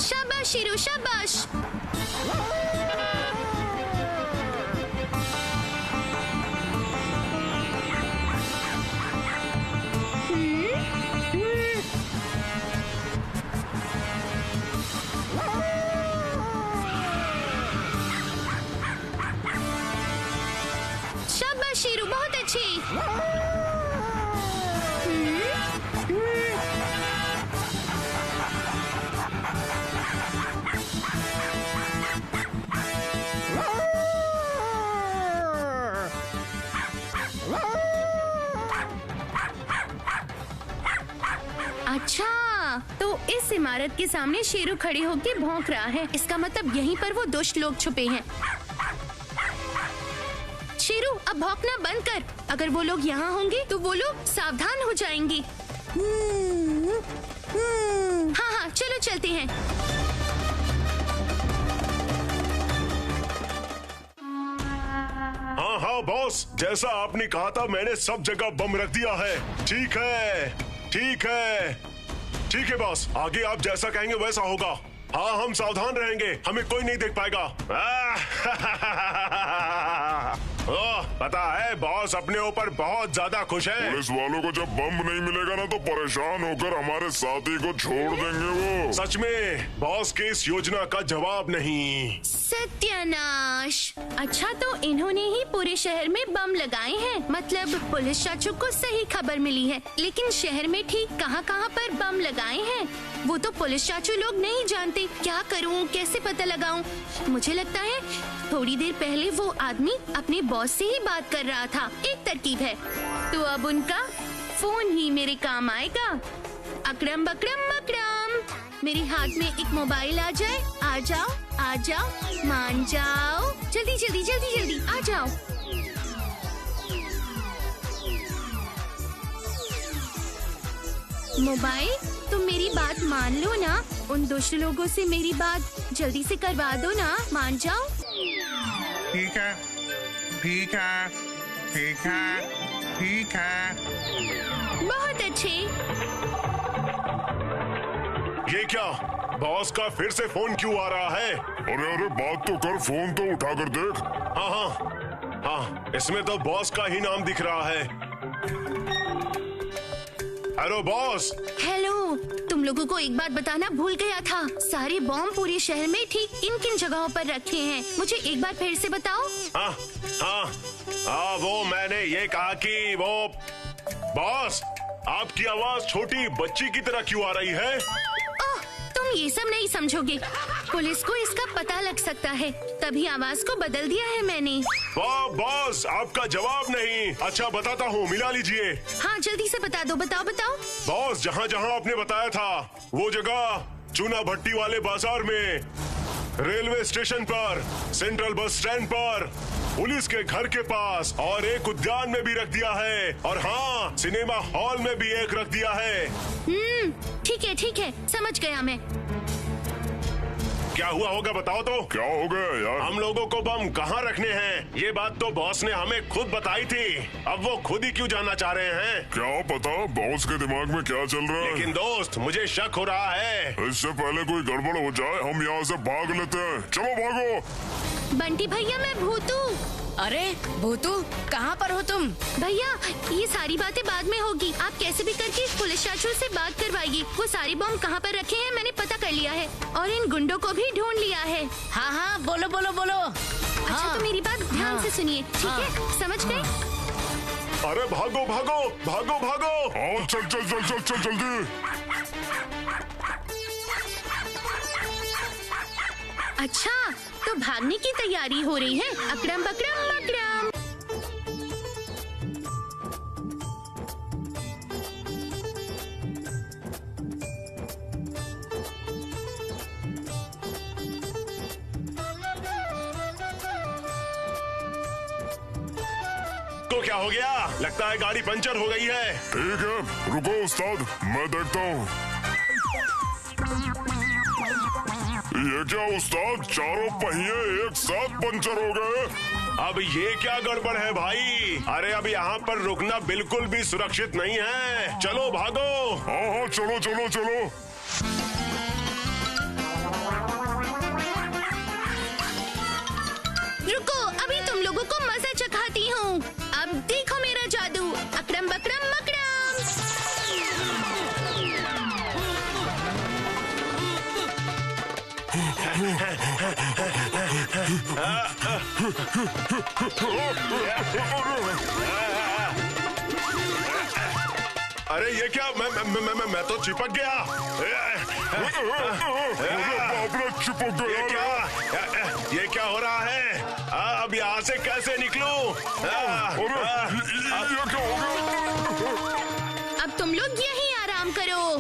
शाबाश शेरू, शाबाश। शाबाश शेरू, बहुत अच्छी। अच्छा, तो इस इमारत के सामने शेरू खड़े होकर भौंक रहा है। इसका मतलब यहीं पर वो दुष्ट लोग छुपे हैं। शेरू, अब भौंकना बंद कर। अगर वो लोग यहाँ होंगे तो वो लोग सावधान हो जाएंगे। हाँ हाँ, चलो चलते हैं। हाँ हाँ बॉस, जैसा आपने कहा था मैंने सब जगह बम रख दिया है। ठीक है, ठीक है, ठीक है बॉस, आगे आप जैसा कहेंगे वैसा होगा। हाँ, हम सावधान रहेंगे, हमें कोई नहीं देख पाएगा। ओह, पता है बॉस अपने ऊपर बहुत ज्यादा खुश है। पुलिस वालों को जब बम नहीं मिलेगा ना तो परेशान होकर हमारे साथी को छोड़ देंगे वो। सच में बॉस की इस योजना का जवाब नहीं। सत्यानाश। अच्छा, तो इन्होंने ही पूरे शहर में बम लगाए हैं। मतलब पुलिस चाचू को सही खबर मिली है, लेकिन शहर में ठीक कहाँ कहाँ पर बम लगाए हैं वो तो पुलिस चाचू लोग नहीं जानते। क्या करूँ, कैसे पता लगाऊं? मुझे लगता है थोड़ी देर पहले वो आदमी अपने बॉस से ही बात कर रहा था। एक तरकीब है, तो अब उनका फोन ही मेरे काम आएगा। अकड़म बकड़म मकड़म, मेरे हाथ में एक मोबाइल आ जाए। आ जाओ, आ जाओ, मान जाओ, जल्दी जल्दी जल्दी जल्दी आ जाओ। मोबाइल, तुम मेरी बात मान लो ना। उन दुष्ट लोगों से मेरी बात जल्दी से करवा दो ना, मान जाओ। ठीक है, ठीक है, ठीक है, ठीक है। बहुत अच्छे। ये क्या, बॉस का फिर से फोन क्यों आ रहा है? अरे अरे बात तो कर, फोन तो उठा कर देख। हाँ हाँ हाँ, इसमें तो बॉस का ही नाम दिख रहा है। Hello boss. हेलो, तुम लोगों को एक बात बताना भूल गया था। सारे बॉम्ब पूरे शहर में ठीक किन किन जगहों पर रखे हैं, मुझे एक बार फिर से बताओ। हाँ हाँ हाँ, वो मैंने ये कहा कि वो बॉस, आपकी आवाज छोटी बच्ची की तरह क्यों आ रही है? ओह, तुम ये सब नहीं समझोगे। पुलिस को इसका पता लग सकता है, तभी आवाज को बदल दिया है मैंने। वाह बॉस, आपका जवाब नहीं। अच्छा बताता हूँ, मिला लीजिए। हाँ, जल्दी से बता दो, बताओ बताओ। बॉस, जहाँ जहाँ आपने बताया था वो जगह चूना भट्टी वाले बाजार में, रेलवे स्टेशन पर, सेंट्रल बस स्टैंड पर, पुलिस के घर के पास, और एक उद्यान में भी रख दिया है। और हाँ, सिनेमा हॉल में भी एक रख दिया है। ठीक है, समझ गया मैं। क्या हुआ होगा बताओ तो? क्या हो गया यार? हम लोगों को बम कहाँ रखने हैं ये बात तो बॉस ने हमें खुद बताई थी। अब वो खुद ही क्यों जानना चाह रहे हैं? क्या पता बॉस के दिमाग में क्या चल रहा है। लेकिन दोस्त, मुझे शक हो रहा है। इससे पहले कोई गड़बड़ हो जाए हम यहाँ से भाग लेते हैं। चलो भागो। बंटी भैया, मैं भूतू। अरे भूतू, कहाँ पर हो तुम? भैया, ये सारी बातें बाद में होगी। आप कैसे भी करके पुलिस चाचू से बात करवाइए। वो सारे बम कहाँ पर रखे हैं मैंने पता कर लिया है, और इन गुंडों को भी ढूंढ लिया है। हाँ हाँ, बोलो बोलो बोलो। अच्छा, हाँ, तो मेरी बात ध्यान से सुनिए, ठीक है? समझ गए? अरे भागो भागो भागो भागो। हाँ, चल चल चल चल चल जल्दी। अच्छा, तो भागने की तैयारी हो रही है। अकड़म बकड़म मकड़म। तो क्या हो गया? लगता है गाड़ी पंचर हो गई है। ठीक है, रुको उस्ताद, मैं देखता हूँ। ये क्या उस्ताद, चारों पहिए एक साथ पंचर हो गए। अब ये क्या गड़बड़ है भाई? अरे अब यहाँ पर रुकना बिल्कुल भी सुरक्षित नहीं है, चलो भागो। हाँ चलो चलो चलो। रुको, अभी तुम लोगों को मजा चखाती हूँ। अब देखो मेरा जादू, अकड़म बकड़म मकड़म। अरे ये क्या, मैं तो चिपक गया। चिपक गया। ये क्या हो रहा है? अब यहाँ से कैसे निकलूं? अब तुम लोग यहीं आराम करो।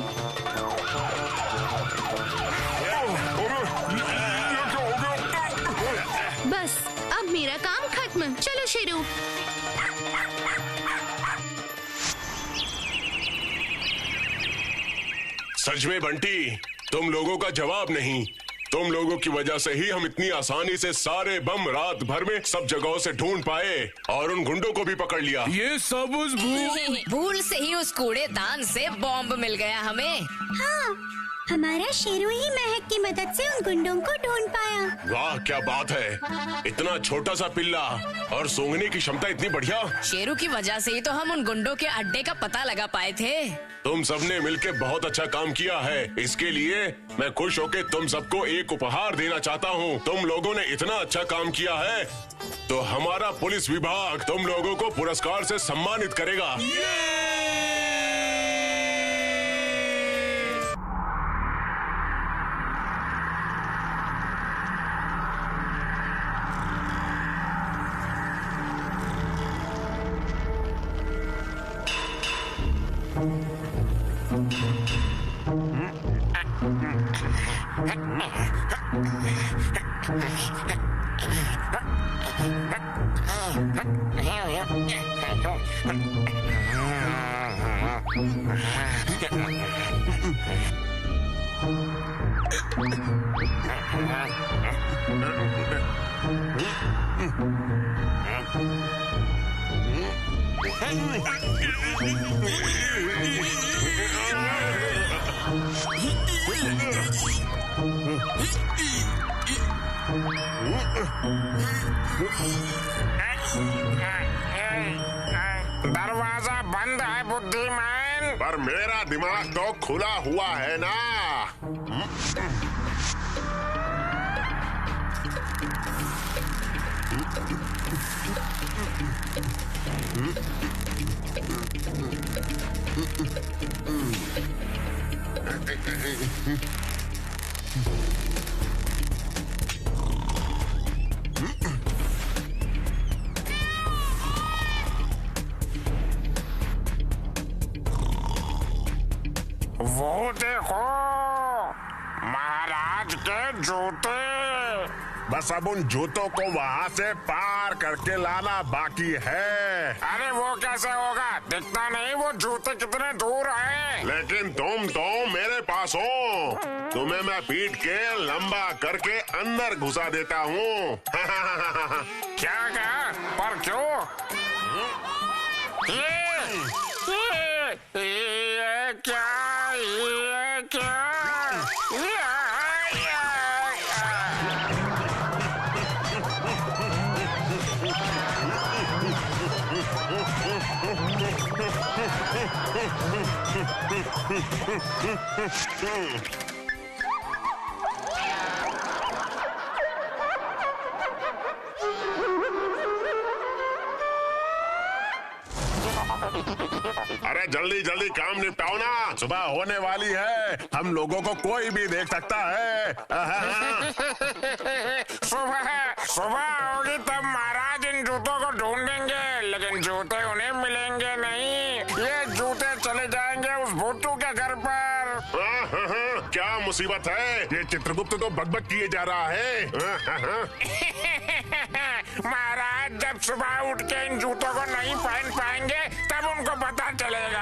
बस अब मेरा काम खत्म, चलो शेरू। सच में बंटी, तुम लोगों का जवाब नहीं। तुम लोगों की वजह से ही हम इतनी आसानी से सारे बम रात भर में सब जगहों से ढूंढ पाए और उन गुंडों को भी पकड़ लिया। ये सब उस भूल से ही उस कूड़ेदान से बॉम्ब मिल गया हमें। हाँ, हमारा शेरू ही महक की मदद से उन गुंडों को ढूंढ पाया। वाह क्या बात है, इतना छोटा सा पिल्ला और सूंघने की क्षमता इतनी बढ़िया। शेरू की वजह से ही तो हम उन गुंडों के अड्डे का पता लगा पाए थे। तुम सबने मिलकर बहुत अच्छा काम किया है। इसके लिए मैं खुश होकर तुम सबको एक उपहार देना चाहता हूँ। तुम लोगों ने इतना अच्छा काम किया है तो हमारा पुलिस विभाग तुम लोगों को पुरस्कार से सम्मानित करेगा। दरवाजा बंद है बुद्धिमान, पर मेरा दिमाग तो खुला हुआ है ना। वो देखो, महाराज के जूते। बस अब उन जूतों को वहाँ से पार करके लाना बाकी है। अरे वो कैसे होगा, दिखता नहीं वो जूते कितने दूर हैं। लेकिन तुम तो मेरे पास हो, तुम्हें मैं पीट के लंबा करके अंदर घुसा देता हूँ। क्या पर क्यों? ये क्या? अरे जल्दी जल्दी काम निपटाओ ना, सुबह होने वाली है। हम लोगों को कोई भी देख सकता है। सुबह होगी तब महाराज इन जूतों को ढूंढेंगे, लेकिन जूते उन्हें मिलेंगे नहीं। ये जूते चले जाएंगे उस भुट्टू के घर पर। क्या मुसीबत है, ये चित्रगुप्त तो बकबक किए जा रहा है। महाराज जब सुबह उठ के इन जूतों को नहीं पहन पाएंगे तब उनको पता चलेगा।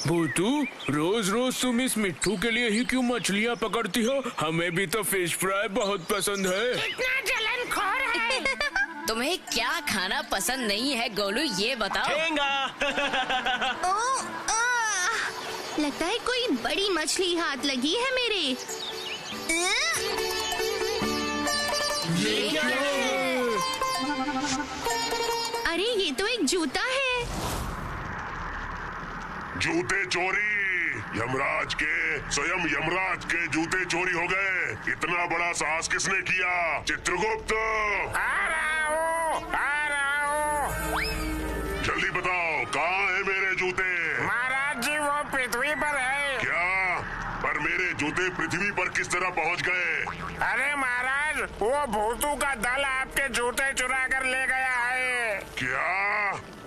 भूतू, रोज रोज तुम इस मिट्टू के लिए ही क्यों मछलियाँ पकड़ती हो? हमें भी तो फिश फ्राई बहुत पसंद है। इतना जलनखोर है। तुम्हें क्या खाना पसंद नहीं है गोलू, ये बताओ। लगता है कोई बड़ी मछली हाथ लगी है मेरे। ये क्या है? अरे ये तो एक जूता है। जूते चोरी, यमराज के, स्वयं यमराज के जूते चोरी हो गए। इतना बड़ा साहस किसने किया? चित्रगुप्त, आ रहा हूँ। जल्दी बताओ, कहाँ है मेरे जूते? महाराज जी वो पृथ्वी पर है। क्या? पर मेरे जूते पृथ्वी पर किस तरह पहुँच गए? अरे महाराज, वो भूतू का दल आपके जूते चुरा कर ले गया है। क्या?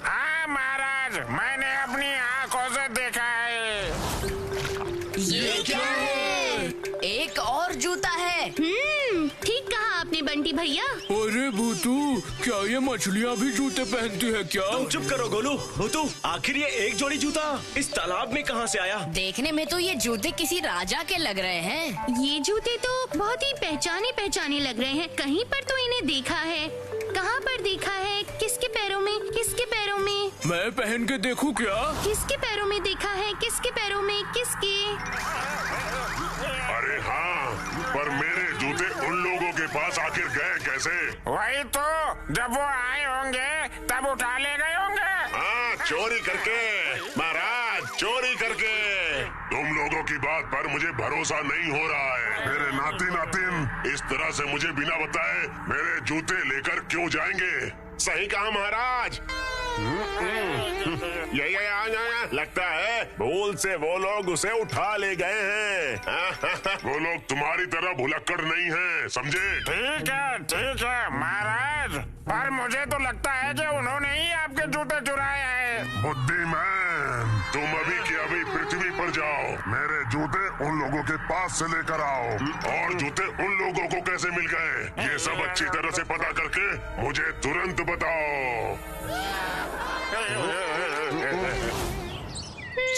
हाँ महाराज, मैंने अपनी आँखों से देखा है। ये क्या है? एक और जूता है। ठीक कहा आपने बंटी भैया। अरे भूतू, क्या ये मछलियाँ भी जूते पहनती है क्या? तुम चुप करो गोलू। भूतू, आखिर ये एक जोड़ी जूता इस तालाब में कहाँ से आया? देखने में तो ये जूते किसी राजा के लग रहे हैं। ये जूते तो बहुत ही पहचाने पहचाने लग रहे हैं। कहीं पर तो इन्हें देखा है। कहाँ पर देखा है? किसके पैरों में? किसके पैरों में? मैं पहन के देखूं क्या? किसके पैरों में देखा है? किसके पैरों में? किसके? अरे हाँ, पर मेरे जूते उन लोगों के पास आखिर गए कैसे? वही तो, जब वो आए होंगे तब उठा ले गए होंगे। हाँ, चोरी करके महाराज, चोरी करके। तुम लोगों की बात पर मुझे भरोसा नहीं हो रहा है। मेरे नाती नातिन इस तरह से मुझे बिना बताए मेरे जूते लेकर क्यों जाएंगे? सही कहा महाराज। यही लगता है भूल से वो लोग उसे उठा ले गए हैं। वो लोग तुम्हारी तरह भुलक्कड़ नहीं हैं, समझे? ठीक है महाराज, पर मुझे तो लगता है कि उन्होंने ही आपके जूते चुराए हैं। बुद्धिमान, तुम अभी की अभी पृथ्वी पर जाओ, मेरे जूते उन लोगों के पास से लेकर आओ। और जूते उन लोगों को कैसे मिल गए, ये सब अच्छी तरह से पता करके मुझे तुरंत बताओ।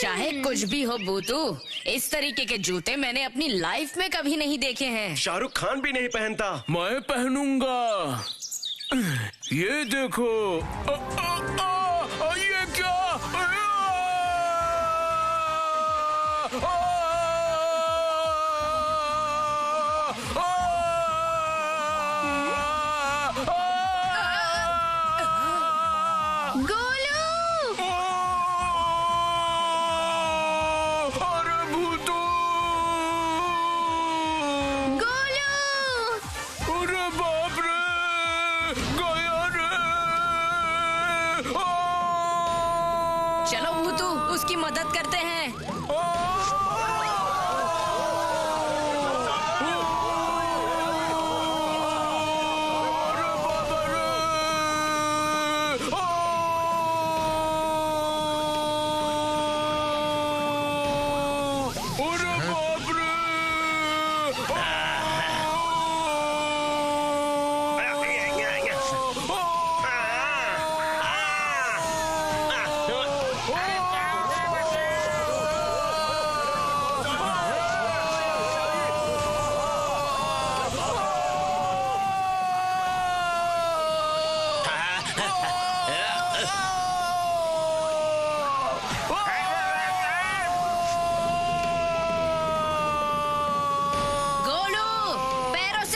चाहे कुछ भी हो भूतू, इस तरीके के जूते मैंने अपनी लाइफ में कभी नहीं देखे हैं। शाहरुख खान भी नहीं पहनता। मैं पहनूंगा। ये देखो। ये क्या? चलो भूतू, उसकी मदद करते हैं।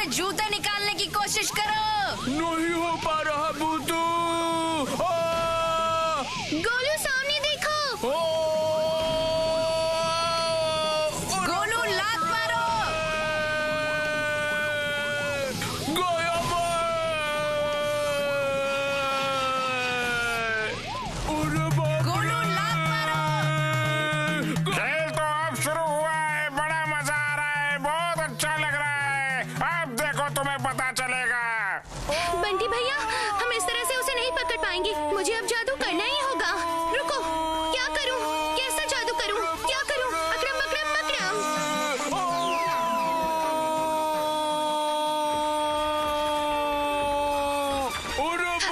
जूते निकालने की कोशिश करो। नहीं हो पा रहा भूतू। गोलू सामने देखो। गोलू लात मारो। गया गोलू लात मारो। खेल तो अब शुरू हुआ है, बड़ा मजा आ रहा है, बहुत अच्छा लग रहा है। अब देखो तुम्हें पता चलेगा। बंटी भैया, हम इस तरह से उसे नहीं पकड़ पाएंगे। मुझे अब जादू करना ही होगा। रुको, क्या करूं? कैसा जादू करूं? क्या करूं? अकरम अकरम मकरम।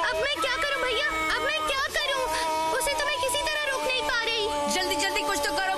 अब मैं क्या करूं भैया? अब मैं क्या करूं? उसे तो मैं किसी तरह रोक नहीं पा रही। जल्दी जल्दी कुछ तो करो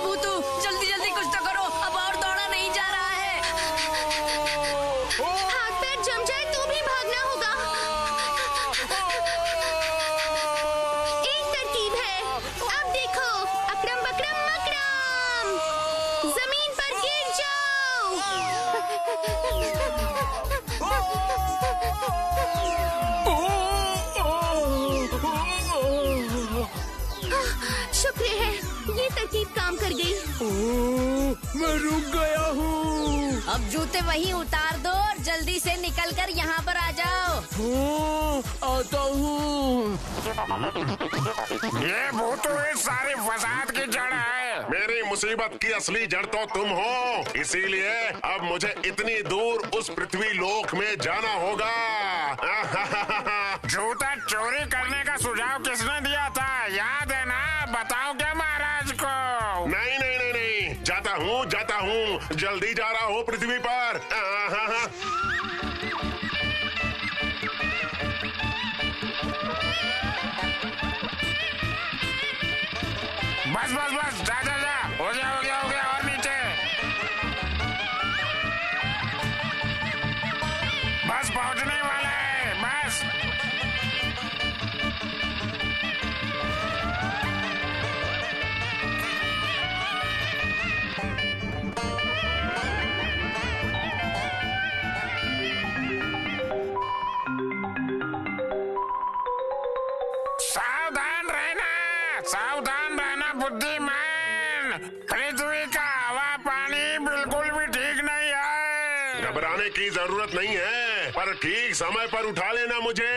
अब जूते वहीं उतार दो और जल्दी से निकलकर यहाँ पर आ जाओ। आता हूँ। ये भूतू इस सारी फसाद की जड़ है। मेरी मुसीबत की असली जड़ तो तुम हो, इसीलिए अब मुझे इतनी दूर उस पृथ्वी लोक में जाना होगा। जूता चोरी करने का सुझाव किसने दिया था, याद है ना? बताओ क्या महाराज को? नहीं नहीं नहीं नहीं, जाता हूँ, जल्दी जा रहा हूँ पृथ्वी पर। बस जा हो गया और नीचे। बस पहुंचने वाला है, बस। सावधान रहना बुद्धिमान। पृथ्वी का हवा पानी बिल्कुल भी ठीक नहीं है। घबराने की जरूरत नहीं है, पर ठीक समय पर उठा लेना मुझे।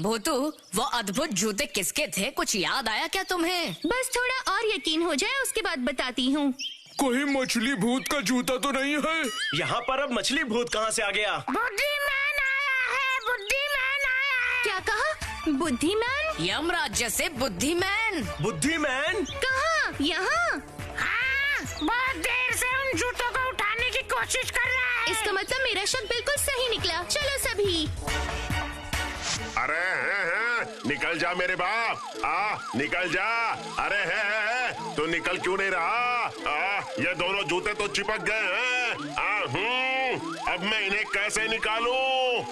भूतू, वो अद्भुत जूते किसके थे? कुछ याद आया क्या तुम्हें? बस थोड़ा और यकीन हो जाए, उसके बाद बताती हूँ। कोई मछली भूत का जूता तो नहीं है? यहाँ पर अब मछली भूत कहाँ से आ गया? बुद्धिमान आया है, बुद्धिमान आया है। क्या कहा? बुद्धिमान? यमराज्य से बुद्धिमान? बुद्धिमान कहाँ? यहाँ? हाँ, बहुत देर से उन जूतों को उठाने की कोशिश कर रहा है। इसका मतलब मेरा शक बिल्कुल सही निकला। चलो सभी। अरे निकल जा मेरे बाप, निकल जा। अरे है तो निकल क्यों नहीं रहा? ये दोनों जूते तो चिपक गए हैं। अब मैं इन्हें कैसे निकालूं?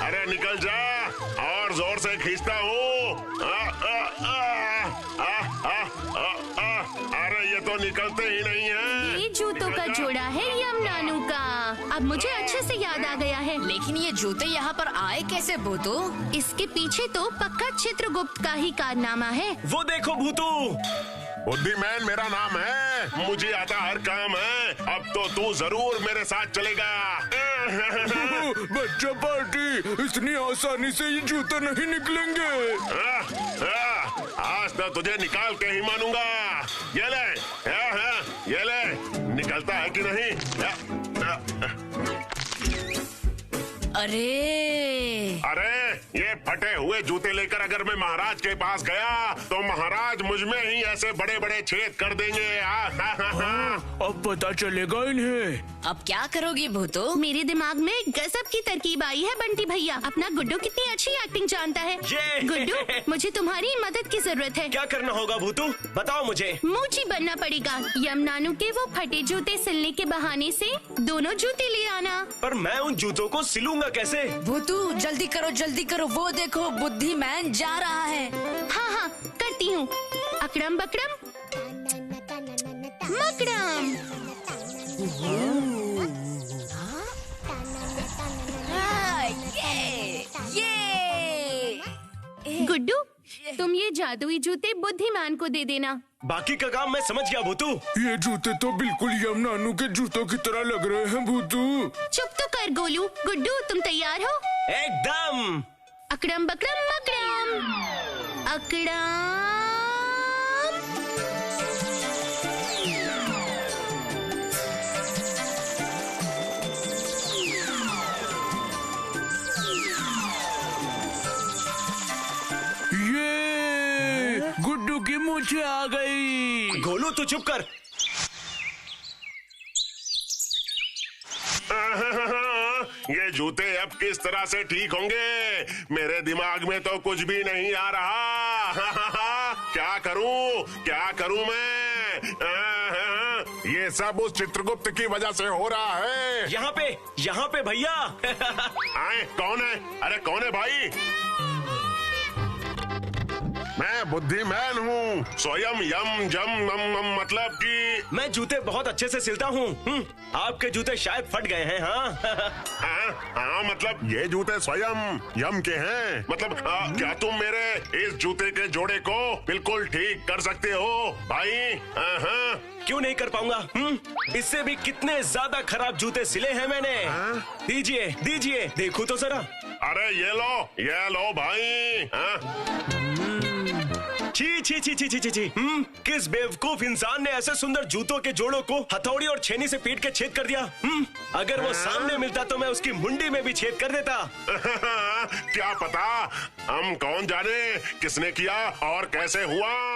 अरे निकल जा, और जोर से खींचता हूँ। अरे ये तो निकलते ही नहीं है। ये जूतों का जोड़ा है यमनानू का। अब मुझे अच्छे से याद आ गया है। लेकिन ये जूते यहाँ पर आए कैसे भूतू? इसके पीछे तो पक्का चित्रगुप्त का ही कारनामा है। वो देखो भूतू, बुद्धिमान मेरा नाम है, मुझे आता हर काम है। अब तो तू जरूर मेरे साथ चलेगा। बच्चा पार्टी, इतनी आसानी से ये जूते नहीं निकलेंगे। आज तो तुझे निकाल के ही मानूंगा। ये ले, ये ले, निकलता है कि नहीं? अरे ये फटे हुए जूते लेकर अगर मैं महाराज के पास गया तो महाराज मुझ में ही ऐसे बड़े बड़े छेद कर देंगे। अब पता चलेगा इन्हें। अब क्या करोगी भूतू? मेरे दिमाग में गजब की तरकीब आई है बंटी भैया। अपना गुड्डू कितनी अच्छी एक्टिंग जानता है। गुड्डू, मुझे तुम्हारी मदद की जरूरत है। क्या करना होगा भूतू, बताओ मुझे। मूची बनना पड़ेगा। यमनानू के वो फटे जूते सिलने के बहाने से दोनों जूते ले आना। पर मैं उन जूतों को सिलूंगा कैसे? भूतू जल्दी करो, वो देखो बुद्धिमान जा रहा है। हाँ, करती हूँ। अकड़म बकड़म मकड़म। गुड्डू, तुम ये जादुई जूते बुद्धिमान को दे देना। बाकी का काम मैं समझ गया भूतू। ये जूते तो बिल्कुल यमनानू के जूतों की तरह लग रहे हैं भूतू। चुप तो कर गोलू। गुड्डू, तुम तैयार हो? एकदम। अकड़म बकड़म मकड़म। अकड़म। ये गुड्डू की मूछें आ गई। गोलू तू चुप कर। ये जूते अब किस तरह से ठीक होंगे? मेरे दिमाग में तो कुछ भी नहीं आ रहा। क्या करूं मैं? ये सब उस चित्रगुप्त की वजह से हो रहा है। यहाँ पे भैया। कौन है? अरे कौन है भाई? मैं बुद्धिमान हूँ। स्वयं यम जम नम नम मतलब कि मैं जूते बहुत अच्छे से सिलता हूँ। आपके जूते शायद फट गए हैं। हाँ, मतलब ये जूते स्वयं यम के हैं। मतलब क्या तुम मेरे इस जूते के जोड़े को बिल्कुल ठीक कर सकते हो भाई? हाँ। क्यों नहीं कर पाऊंगा? इससे भी कितने ज्यादा खराब जूते सिले हैं मैंने। दीजिए दीजिए, देखो तो जरा। अरे ये लो भाई। छी छी छी छी छी छी। किस बेवकूफ इंसान ने ऐसे सुंदर जूतों के जोड़ों को हथौड़ी और छेनी से पीट के छेद कर दिया? अगर वो सामने मिलता तो मैं उसकी मुंडी में भी छेद कर देता। क्या पता, हम कौन जाने किसने किया और कैसे हुआ।